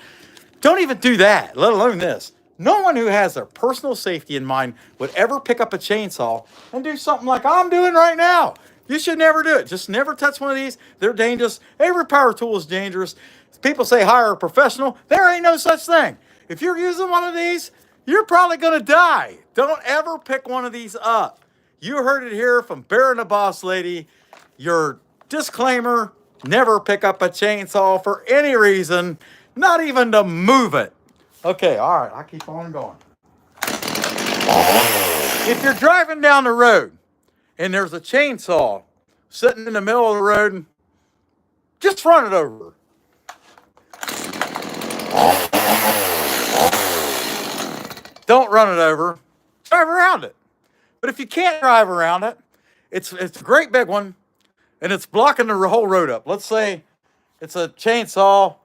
Don't even do that, let alone this. No one who has their personal safety in mind would ever pick up a chainsaw and do something like I'm doing right now. You should never do it. Just never touch one of these. They're dangerous. Every power tool is dangerous. People say hire a professional. There ain't no such thing. If you're using one of these, you're probably going to die. Don't ever pick one of these up. You heard it here from Bear and the Boss Lady. Your disclaimer, never pick up a chainsaw for any reason, not even to move it. Okay, all right, I'll keep on going. If you're driving down the road and there's a chainsaw sitting in the middle of the road, just run it over. Don't run it over. Drive around it. But if you can't drive around it, it's a great big one, and it's blocking the whole road up. Let's say it's a chainsaw.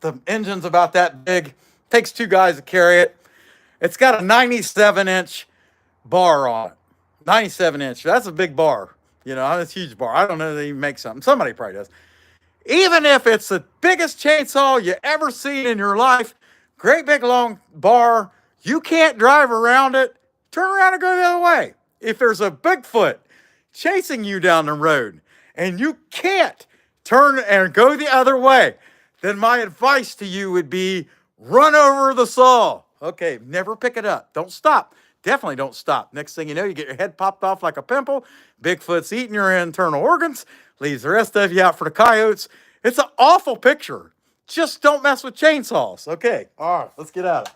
The engine's about that big. Takes 2 guys to carry it. It's got a 97-inch bar on it. 97-inch. That's a big bar. You know, that's a huge bar. I don't know if they even make something. Somebody probably does. Even if it's the biggest chainsaw you ever seen in your life, great big long bar, you can't drive around it, turn around and go the other way. If there's a Bigfoot chasing you down the road and you can't turn and go the other way, then my advice to you would be run over the saw. Okay, never pick it up. Don't stop. Definitely don't stop. Next thing you know, you get your head popped off like a pimple. Bigfoot's eating your internal organs, leaves the rest of you out for the coyotes. It's an awful picture. Just don't mess with chainsaws. Okay, all right, let's get at it.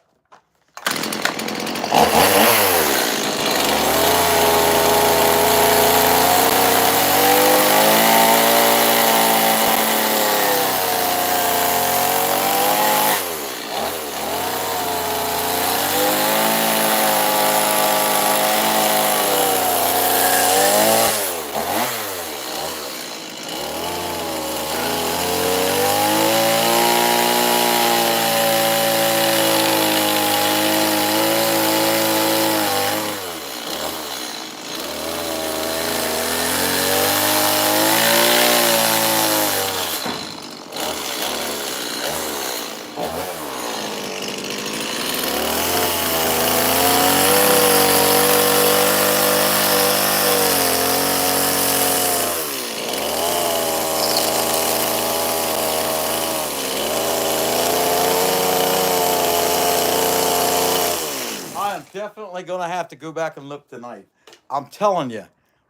Definitely gonna have to go back and look tonight. I'm telling you,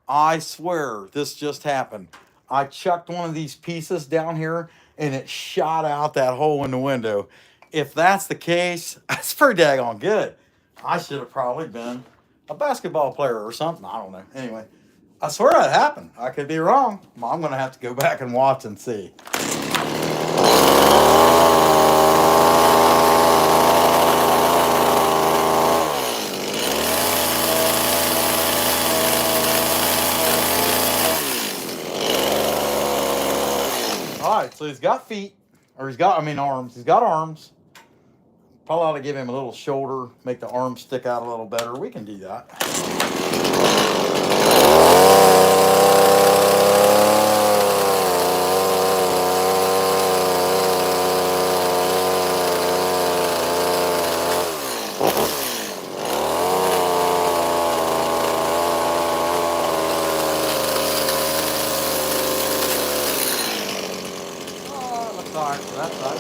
I swear this just happened. I chucked one of these pieces down here and it shot out that hole in the window. If that's the case, that's pretty daggone good. I should have probably been a basketball player or something. I don't know. Anyway, I swear that happened. I could be wrong. I'm gonna have to go back and watch and see. All right, so he's got feet, or arms. He's got arms. Probably ought to give him a little shoulder, make the arms stick out a little better. We can do that. Sorry for that side.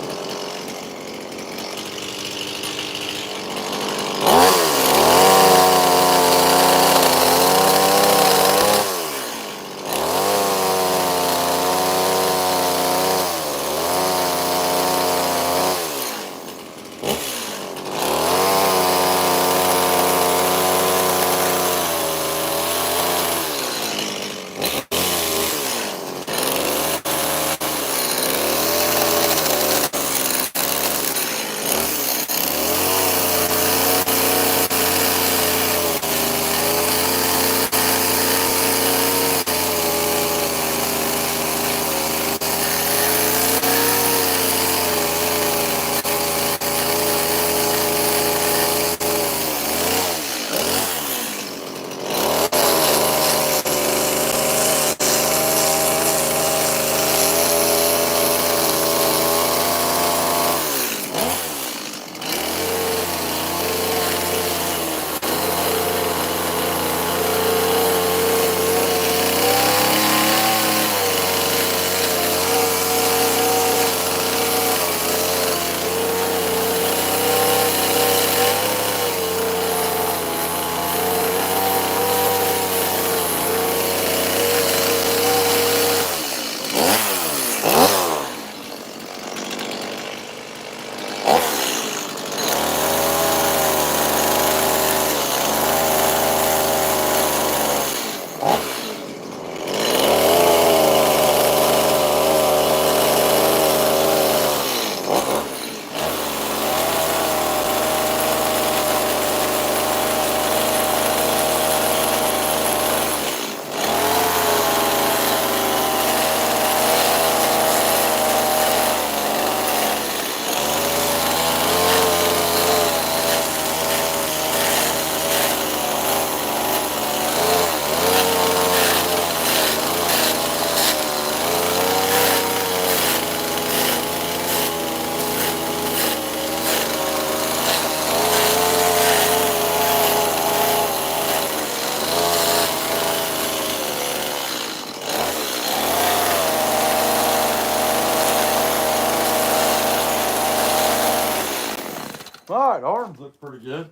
pretty good.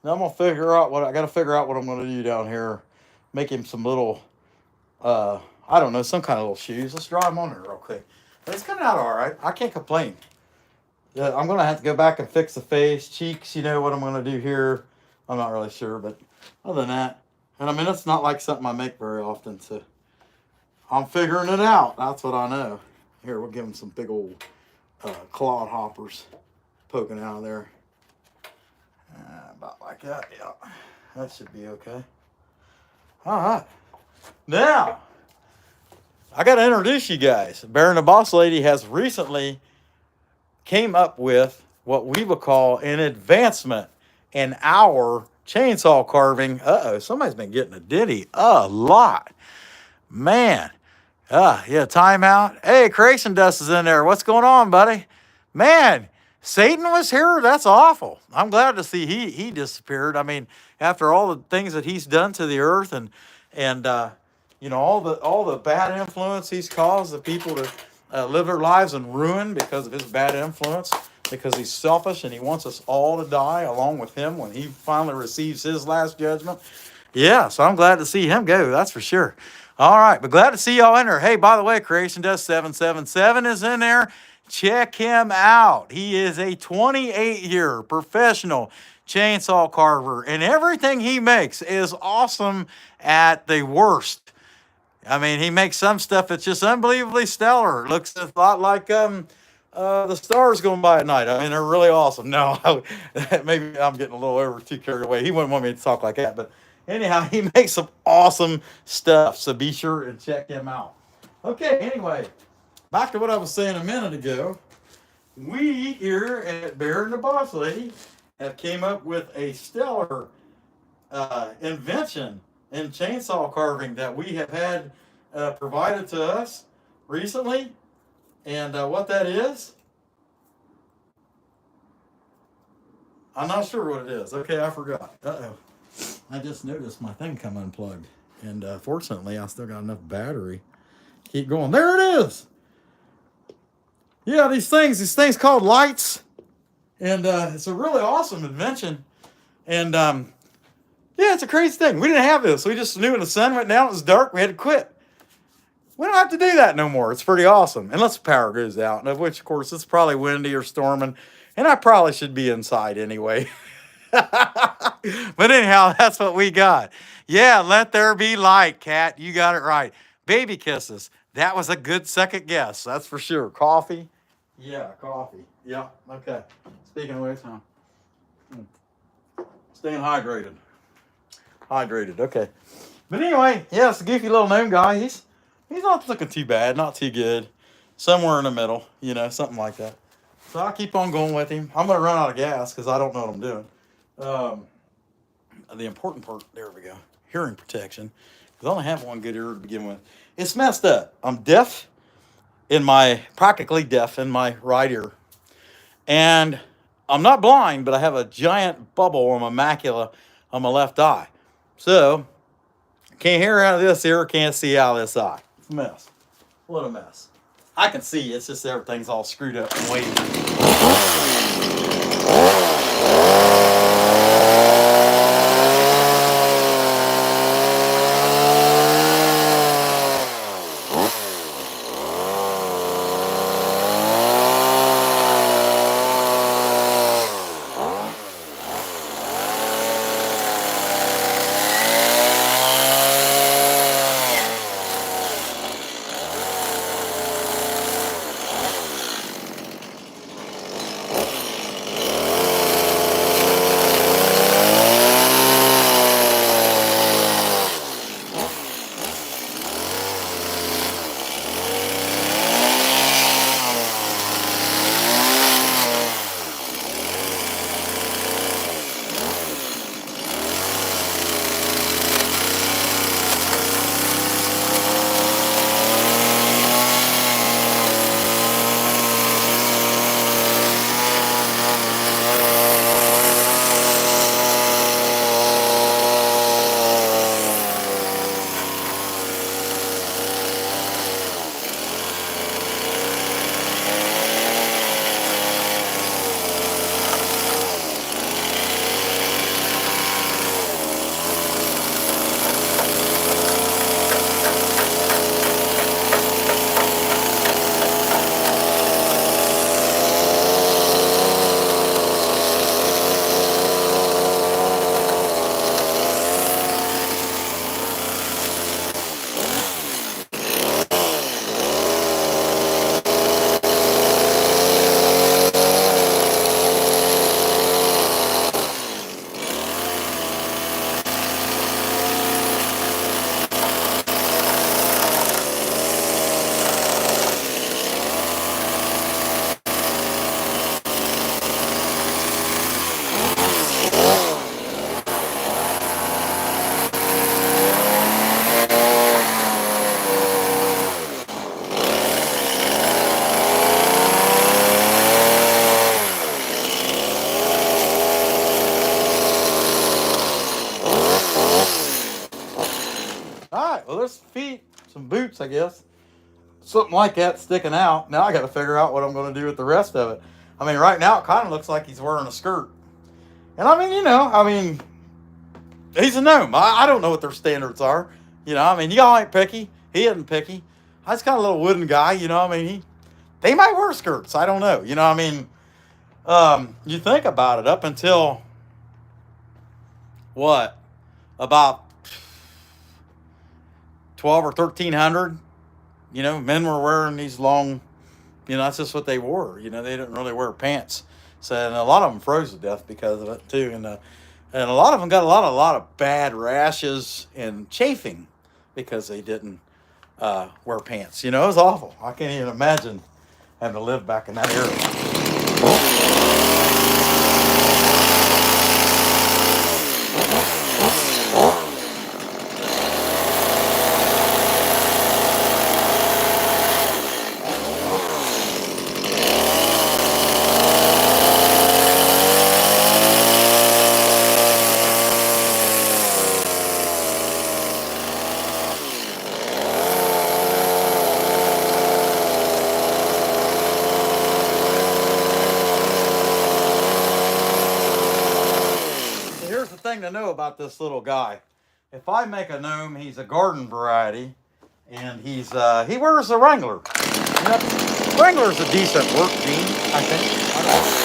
Now I'm gonna figure out what I gotta figure out what I'm gonna do down here. Make him some little, I don't know, some kind of little shoes. Let's draw him on there real quick. But it's coming out all right. I can't complain. Yeah, I'm gonna have to go back and fix the face, cheeks. You know what I'm gonna do here. I'm not really sure, but other than that, and I mean it's not like something I make very often, so I'm figuring it out. That's what I know. Here, we'll give him some big old clawed hoppers poking out of there. About like that, yeah. That should be okay. All right. Now, I got to introduce you guys. Bear and the Boss Lady has recently came up with what we would call an advancement in our chainsaw carving. Uh-oh, somebody's been getting a ditty a lot. Man. Yeah, timeout. Hey, Creation Dust is in there. What's going on, buddy? Man, Satan was here? That's awful. I'm glad to see he disappeared. I mean, after all the things that he's done to the earth and you know, all the bad influence he's caused the people to live their lives in ruin because of his bad influence, because he's selfish and he wants us all to die along with him when he finally receives his last judgment. Yeah, so I'm glad to see him go, that's for sure. All right, but glad to see y'all in there. Hey, by the way, Creation Dust 777 is in there. Check him out. He is a 28-year professional chainsaw carver, and everything he makes is awesome at the worst. I mean, he makes some stuff that's just unbelievably stellar. It looks a lot like the stars going by at night. I mean, they're really awesome. No, maybe I'm getting a little too carried away. He wouldn't want me to talk like that, but anyhow, he makes some awesome stuff, so be sure and check him out. Okay, anyway, back to what I was saying a minute ago. We here at Bear and the Boss Lady have came up with a stellar invention in chainsaw carving that we have had provided to us recently. And what that is, I'm not sure what it is. Okay, I forgot. Uh-oh. I just noticed my thing come unplugged. And fortunately, I still got enough battery. Keep going. There it is. Yeah, these things called lights. And it's a really awesome invention. And yeah, it's a crazy thing. We didn't have this. We just knew when the sun went down, it was dark, we had to quit. We don't have to do that no more. It's pretty awesome. Unless the power goes out. And which, of course, it's probably windy or storming. And I probably should be inside anyway. But anyhow, that's what we got. Yeah, let there be light, Cat. You got it right. Baby kisses. That was a good second guess. That's for sure. Coffee. Yeah, coffee. Yeah, okay. Speaking of which, staying hydrated. Hydrated, okay. But anyway, yeah, it's a goofy little gnome guy. He's not looking too bad, not too good. Somewhere in the middle, you know, something like that. So I'll keep on going with him. I'm going to run out of gas because I don't know what I'm doing. The important part, there we go, hearing protection. Because I only have one good ear to begin with. It's messed up. I'm practically deaf in my right ear. And I'm not blind, but I have a giant bubble on my macula on my left eye. So, can't hear out of this ear, can't see out of this eye. It's a mess. What a mess. I can see, it's just everything's all screwed up and wavy. right. Well, there's feet, some boots, I guess. Something like that sticking out. Now I got to figure out what I'm going to do with the rest of it. I mean, right now it kind of looks like he's wearing a skirt. And I mean, he's a gnome. I don't know what their standards are. Y'all ain't picky. He isn't picky. I just got a little wooden guy, they might wear skirts. I don't know. You think about it, up until what? About 12 or 1300, men were wearing these long, that's just what they wore. They didn't really wear pants. So, and a lot of them froze to death because of it too. And a lot of them got a lot of bad rashes and chafing because they didn't wear pants. It was awful. I can't even imagine having to live back in that era. Thing to know about this little guy. If I make a gnome, he's a garden variety, and he wears a Wrangler. Wrangler's a decent work jean, I think. I don't know.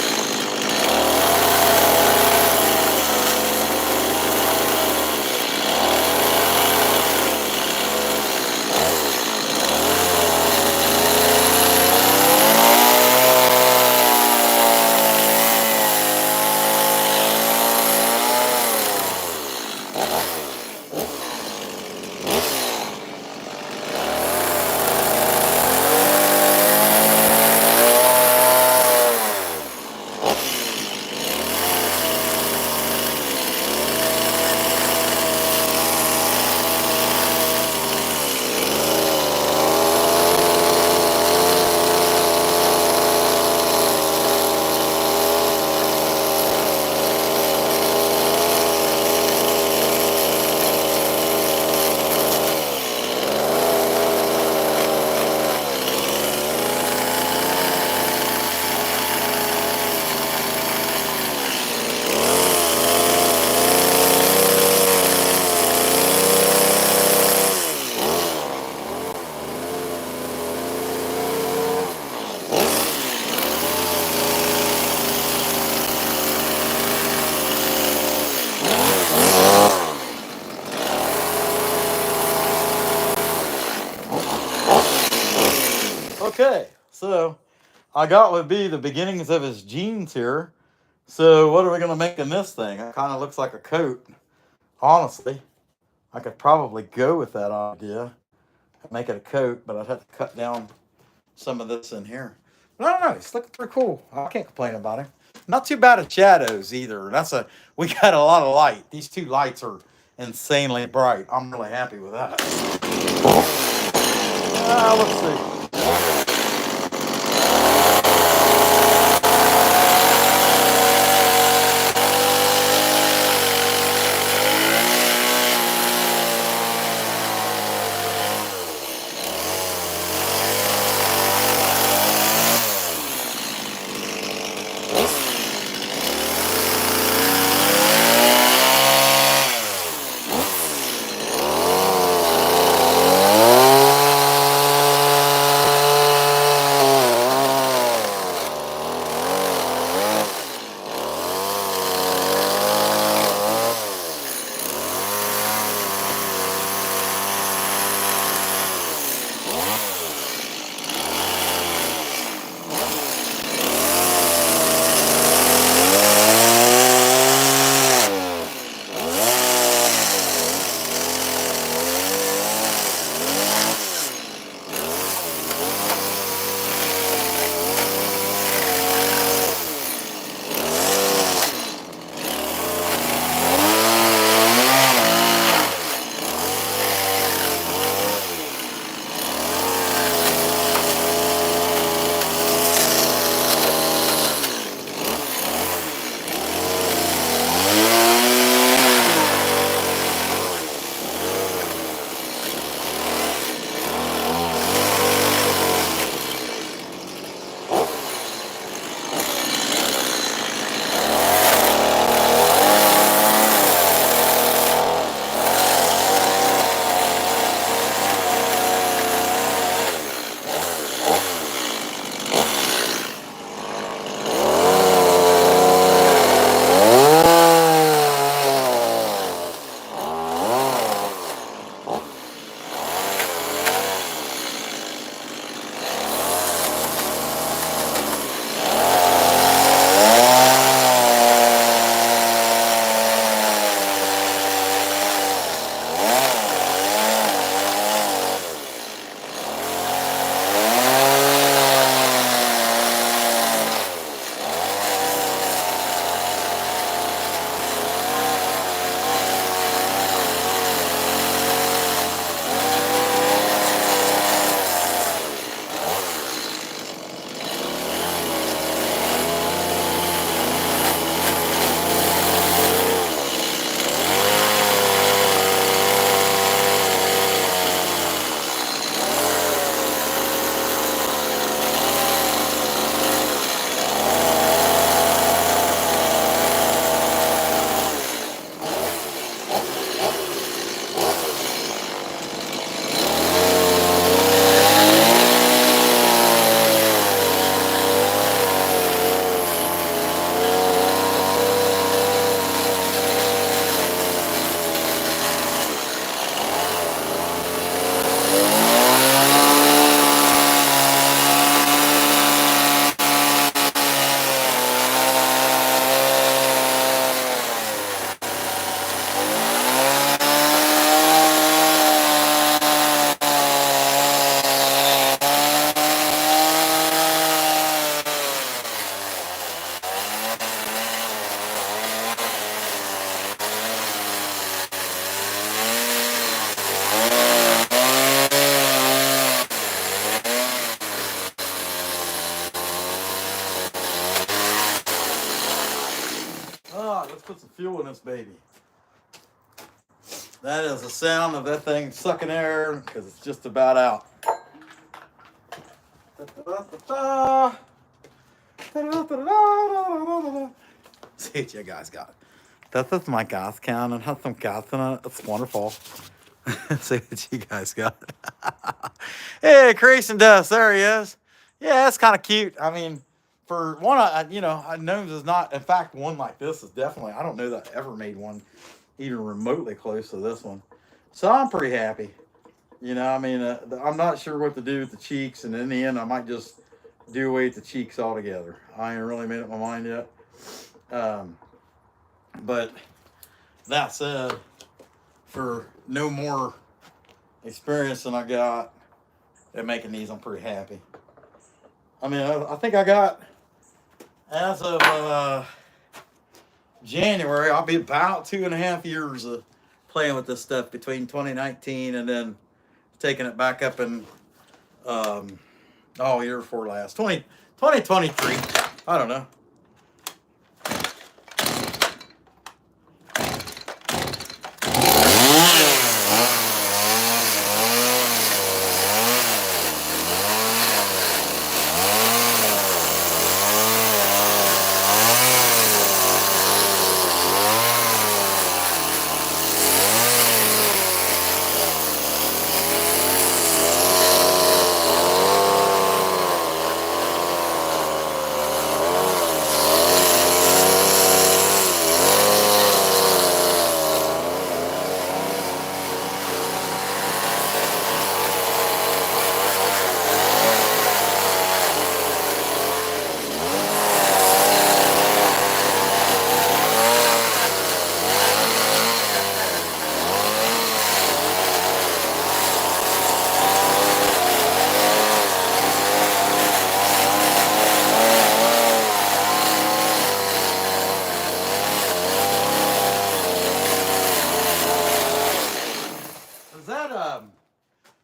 Okay, so I got what would be the beginnings of his jeans here. So what are we going to make in this thing? It kind of looks like a coat. Honestly, I could probably go with that idea and make it a coat, but I'd have to cut down some of this in here. But I don't know. It's looking pretty cool. I can't complain about it. Not too bad at shadows either. We got a lot of light. These two lights are insanely bright. I'm really happy with that. Let's see. this baby. That is the sound of that thing sucking air because it's just about out. See what you guys got. That's my gas can and has some gas in it. It's wonderful. See what you guys got. Hey, Creation Dust, there he is. Yeah, that's kind of cute. I mean, for one, I know there's not, in fact, one like this is definitely, I don't know that I ever made one even remotely close to this one. So I'm pretty happy. I mean, I'm not sure what to do with the cheeks, and in the end, I might just do away with the cheeks altogether. I ain't really made up my mind yet. But that said, for no more experience than I got at making these, I'm pretty happy. I mean, I think I got, as of January, I'll be about 2.5 years of playing with this stuff between 2019 and then taking it back up in year before last, 2023. I don't know.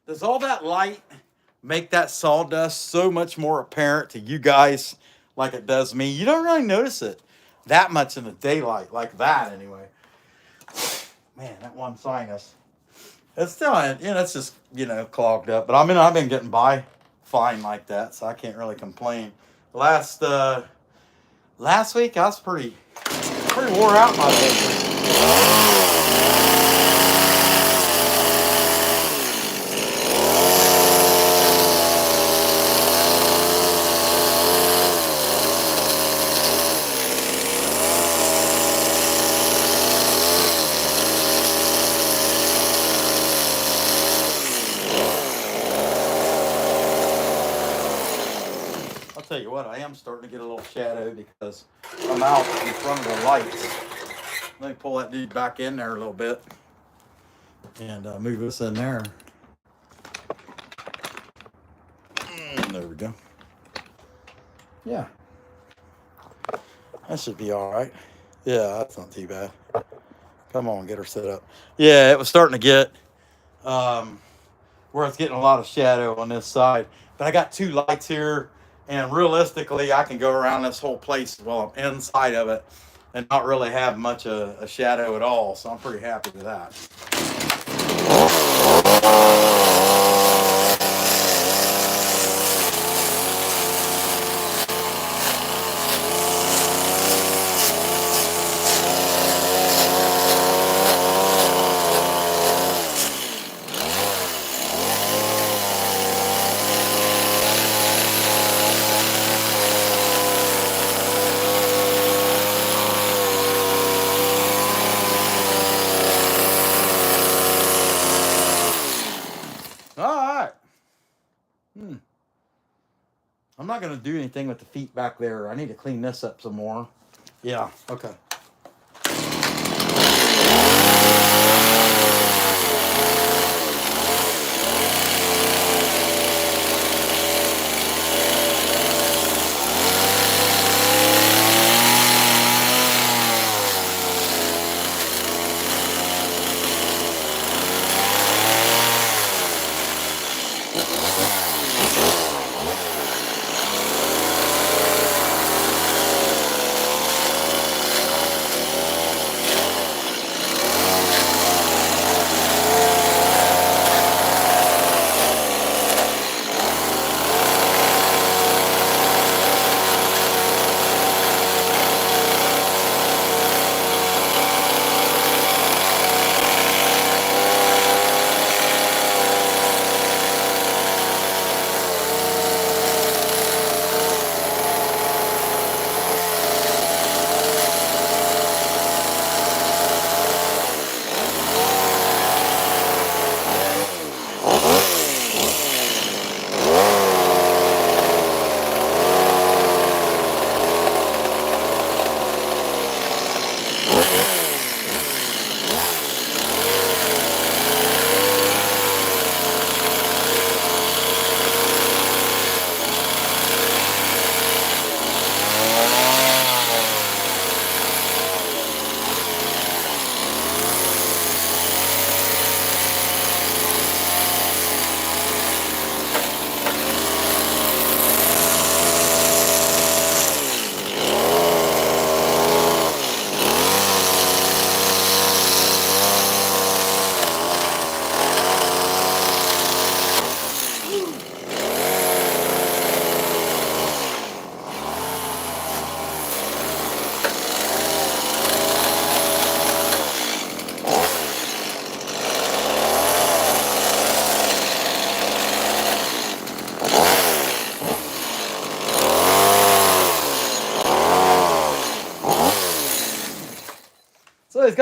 Does all that light make that sawdust so much more apparent to you guys like it does me? You don't really notice it that much in the daylight, like that anyway. Man, that one sinus. It's still, it's just, clogged up. But I mean, I've been getting by fine like that, so I can't really complain. Last week, I was pretty wore out by the whole thing. Tell you what, I am starting to get a little shadow because I'm out in front of the lights. Let me pull that dude back in there a little bit and move this in there. There we go. Yeah, that should be all right. Yeah, that's not too bad. Come on, get her set up. Yeah, it was starting to get where it's getting a lot of shadow on this side, but I got two lights here. And realistically, I can go around this whole place while I'm inside of it and not really have much of a shadow at all. So I'm pretty happy with that. I'm not going to do anything with the feet back there. I need to clean this up some more. Yeah, okay.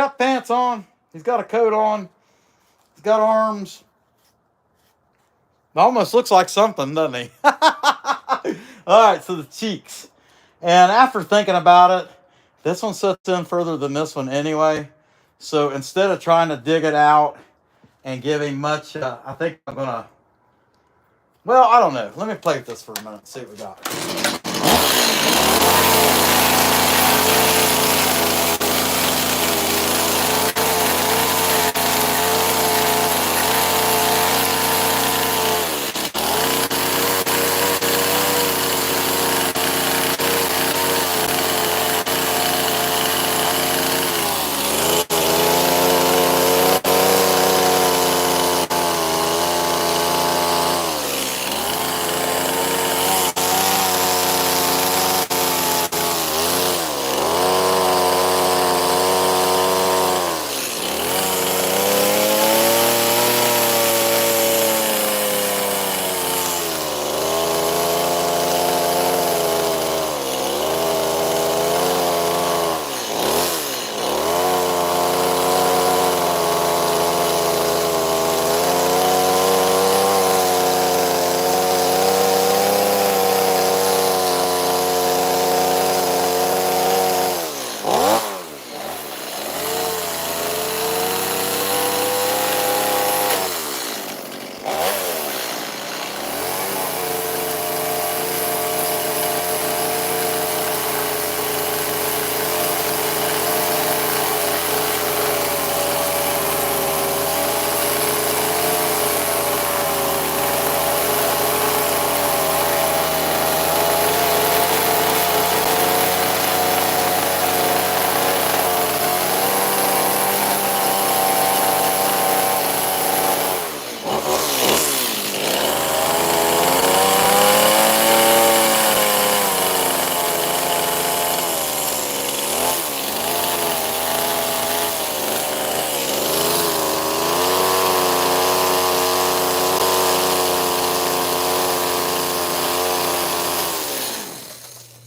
got pants on. He's got a coat on. He's got arms. Almost looks like something, doesn't he? All right, so the cheeks. And after thinking about it, this one sets in further than this one anyway. So instead of trying to dig it out and give him much, I think I'm going to, well, I don't know. Let me play with this for a minute and see what we got.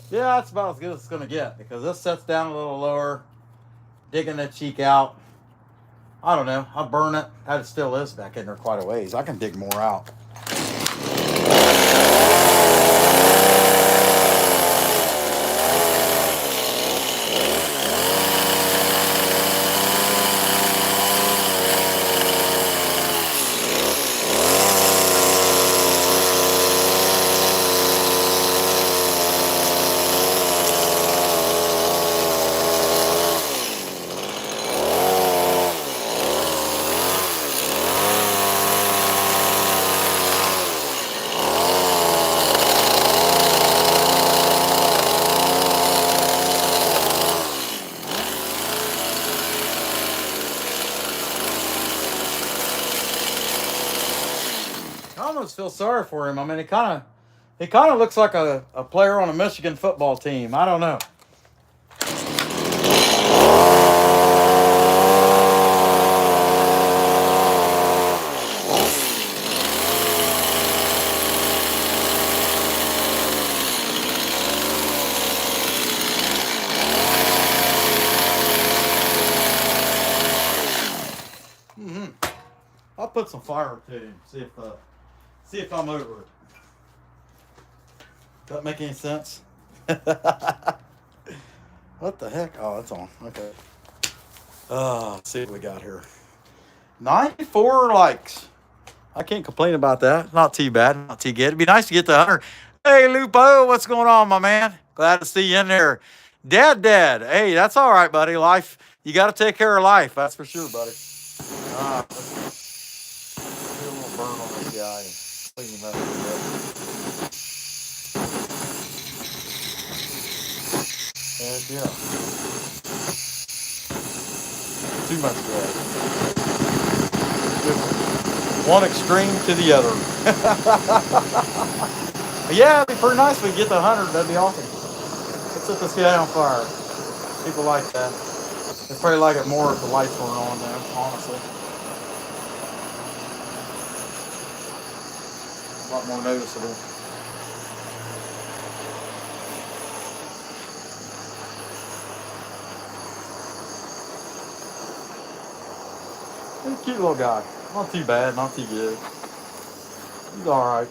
Yeah, that's about as good as it's going to get because this sets down a little lower, digging that cheek out. I don't know. I'll burn it. That still is back in there quite a ways. I can dig more out. I almost feel sorry for him. I mean, he kind of looks like a player on a Michigan football team. I don't know. I'll put some fire to him. See if I'm over it. Does that make any sense? What the heck? Oh, it's on. Okay. Let's see what we got here. 94 likes. I can't complain about that. Not too bad. Not too good. It'd be nice to get to 100. Hey, Lupo, what's going on, my man? Glad to see you in there. Dad. Hey, that's all right, buddy. Life, you got to take care of life. That's for sure, buddy. Let's do a little burn on this guy and clean him up a little bit. Heck yeah. Too much red. One extreme to the other. Yeah, it'd be pretty nice if we get to 100. That'd be awesome. Let's set this guy on fire. People like that. They probably like it more if the lights weren't on there, honestly. A lot more noticeable. He's a cute little guy. Not too bad, not too good. He's alright.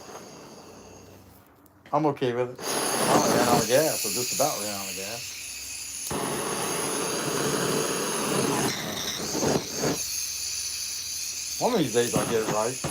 I'm okay with it. I ran out of gas, or just about ran out of gas. One of these days I'll get it right.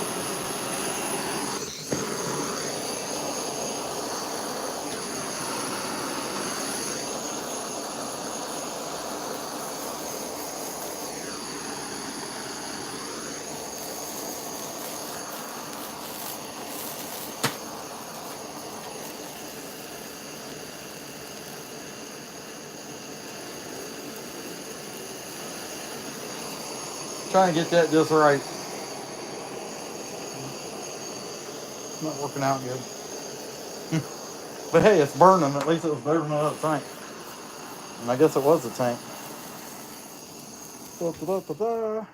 Trying to get that just right. Not working out good. But hey, it's burning. At least it was better than another tank. And I guess it was a tank. Da, da, da, da, da.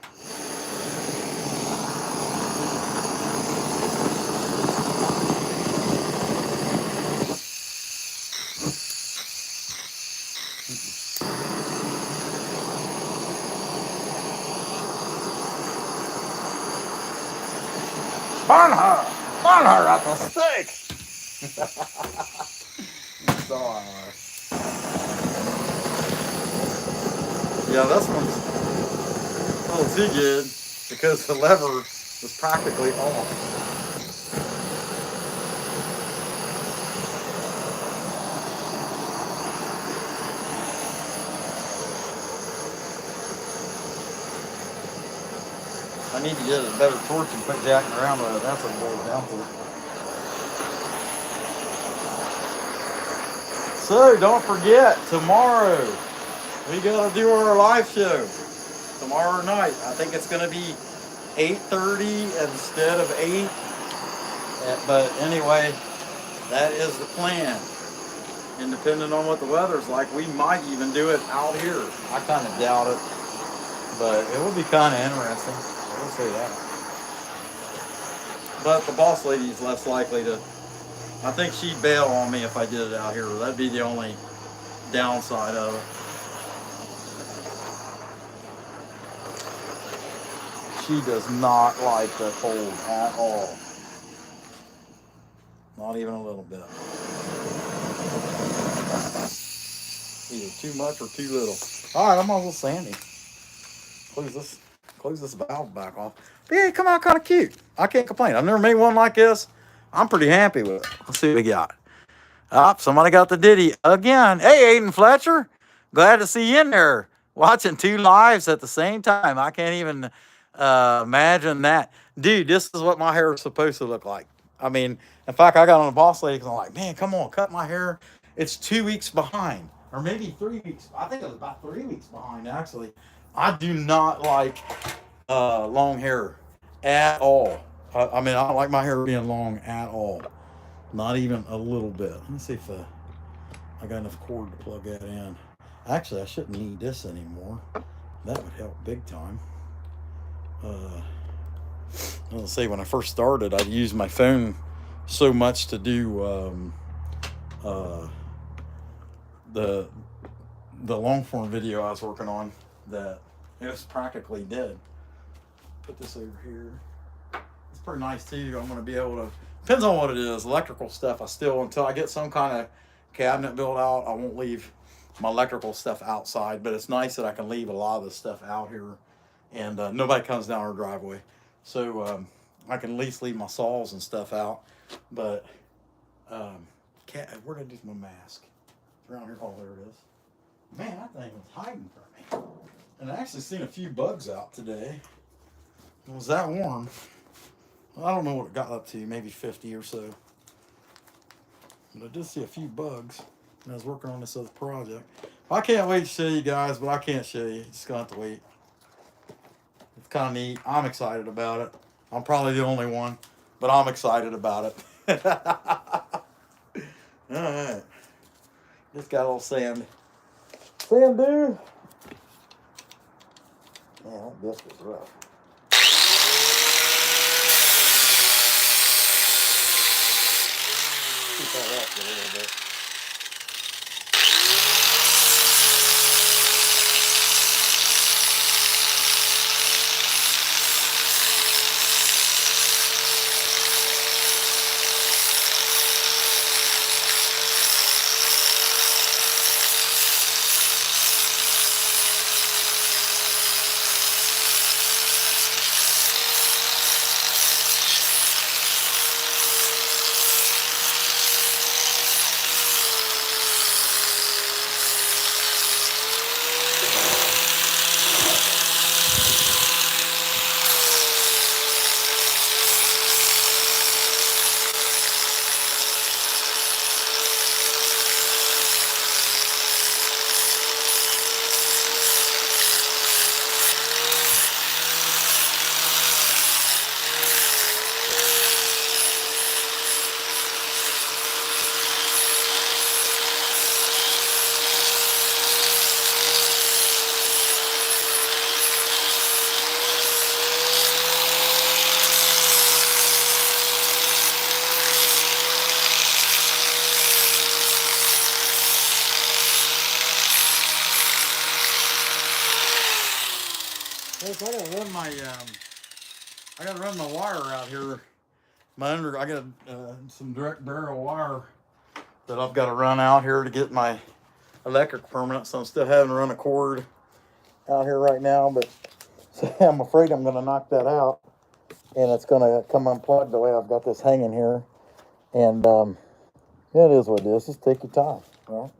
Burn her! Burn her at the stake! Sorry. Yeah, this one's a little too good because the lever was practically off. I need to get a better torch and quit jacking around with it. That's what it boils down to. So don't forget, tomorrow we gotta do our live show. Tomorrow night. I think it's gonna be 8:30 instead of 8. But anyway, that is the plan. And depending on what the weather's like, we might even do it out here. I kind of doubt it, but it would be kind of interesting. I will say that. But the boss lady is less likely to. I think she'd bail on me if I did it out here. That'd be the only downside of it. She does not like the cold at all. Not even a little bit. Either too much or too little. All right, I'm almost sandy. Close this valve back off. But yeah, it come out kind of cute. I can't complain. I've never made one like this. I'm pretty happy with it. Let's see what we got. Somebody got the ditty again. Hey, Aiden Fletcher. Glad to see you in there. Watching 2 lives at the same time. I can't even imagine that. Dude, this is what my hair is supposed to look like. I mean, in fact, I got on the boss lady because I'm like, man, come on, cut my hair. It's 2 weeks behind. Or maybe 3 weeks. I think it was about 3 weeks behind, actually. I do not like long hair at all. I mean, I don't like my hair being long at all. Not even a little bit. Let me see if I got enough cord to plug that in. Actually, I shouldn't need this anymore. That would help big time. Let's say when I first started, I'd use my phone so much to do the long form video I was working on that it was practically dead. Put this over here. It's pretty nice too. I'm going to be able to, depends on what it is, electrical stuff. I still, until I get some kind of cabinet built out, I won't leave my electrical stuff outside, but it's nice that I can leave a lot of the stuff out here and nobody comes down our driveway. So I can at least leave my saws and stuff out. But where did I do my mask? It's around here. Oh, there it is. Man, that thing was hiding from me. And I actually seen a few bugs out today. It was that warm. Well, I don't know what it got up to, maybe 50 or so. But I did see a few bugs when I was working on this other project. I can't wait to show you guys, but I can't show you. Just gonna have to wait. It's kind of neat. I'm excited about it. I'm probably the only one, but I'm excited about it. All right. Just got a little sand. Sand dune. Man, that disc is rough. Keep that up a little bit. run my I gotta run my wire out here. I got some direct barrel wire that I've got to run out here to get my electric permanent. So I'm still having to run a cord out here right now, but so I'm afraid I'm gonna knock that out and it's gonna come unplugged the way I've got this hanging here. And yeah, it is what it is. Just take your time, right?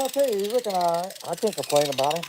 I'll tell you, he's looking all right. I can't complain about him.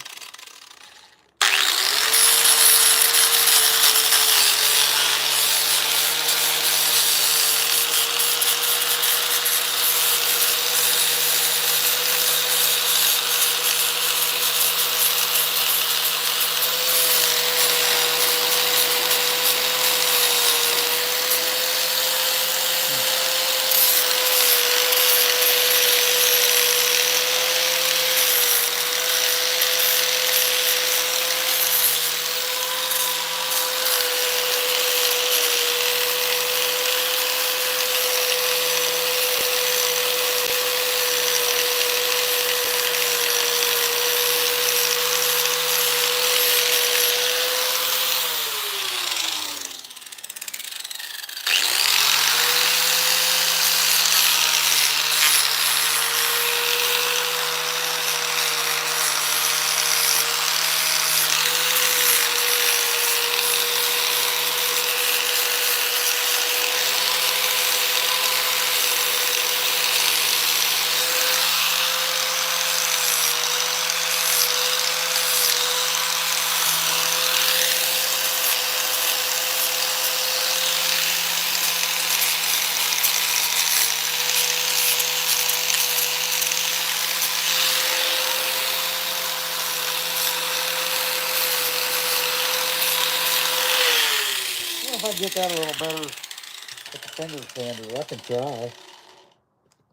If I get that a little better with the finger sander, I can try.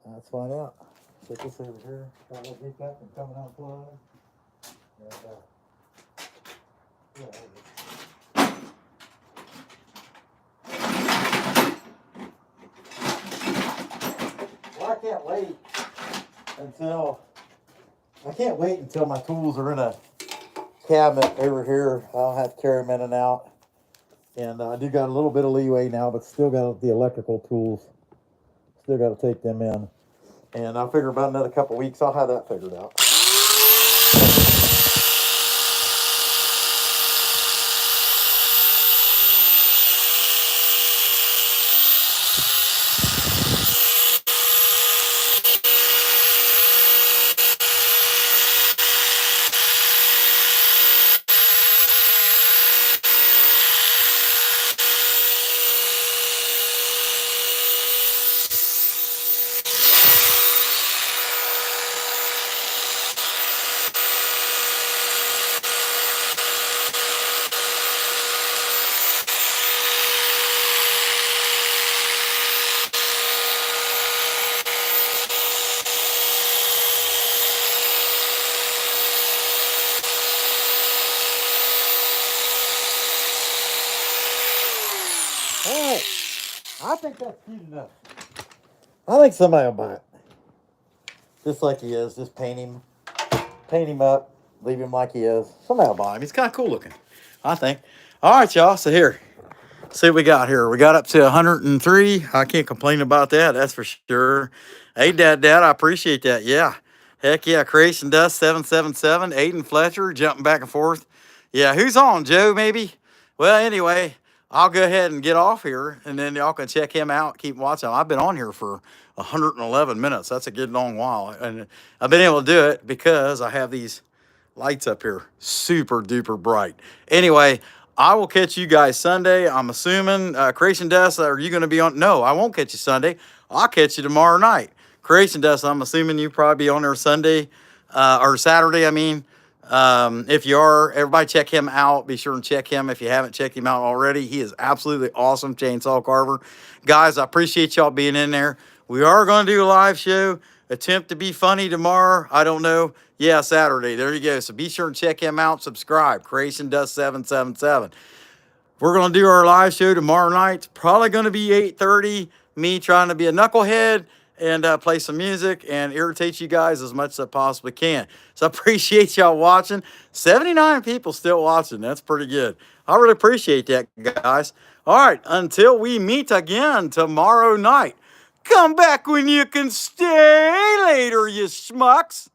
Let's find out. Set this over here. Try to get that from coming out plug. And, yeah, well, I can't wait until my tools are in a cabinet over here. I don't have to carry them in and out. And I do got a little bit of leeway now, but still got the electrical tools. Still got to take them in. And I figure about another couple weeks, I'll have that figured out. All right, I think that's cute enough. I think somebody will buy it. Just like he is, just paint him up, leave him like he is. Somebody will buy him. He's kind of cool looking, I think. All right, y'all, so here. See what we got here. We got up to 103. I can't complain about that. That's for sure. Hey, Dad, I appreciate that. Yeah. Heck yeah. Creation Dust 777. Aiden Fletcher jumping back and forth. Yeah. Who's on? Joe, maybe? Well, anyway, I'll go ahead and get off here, and then y'all can check him out. Keep watching. I've been on here for 111 minutes. That's a good long while. And I've been able to do it because I have these lights up here. Super duper bright. Anyway, I will catch you guys Sunday. I'm assuming Creation Dust, are you going to be on? No, I won't catch you Sunday. I'll catch you tomorrow night. Creation Dust, I'm assuming you probably be on there Sunday or Saturday, I mean. If you are, everybody check him out. Be sure and check him if you haven't checked him out already. He is absolutely awesome, chainsaw carver. Guys, I appreciate y'all being in there. We are going to do a live show. Attempt to be funny tomorrow. I don't know. Yeah, Saturday. There you go. So be sure and check him out. Subscribe. Creation Dust 777. We're going to do our live show tomorrow night. It's probably going to be 8:30. Me trying to be a knucklehead and play some music and irritate you guys as much as I possibly can. So I appreciate y'all watching. 79 people still watching. That's pretty good. I really appreciate that, guys. All right, until we meet again tomorrow night. Come back when you can stay later, you schmucks.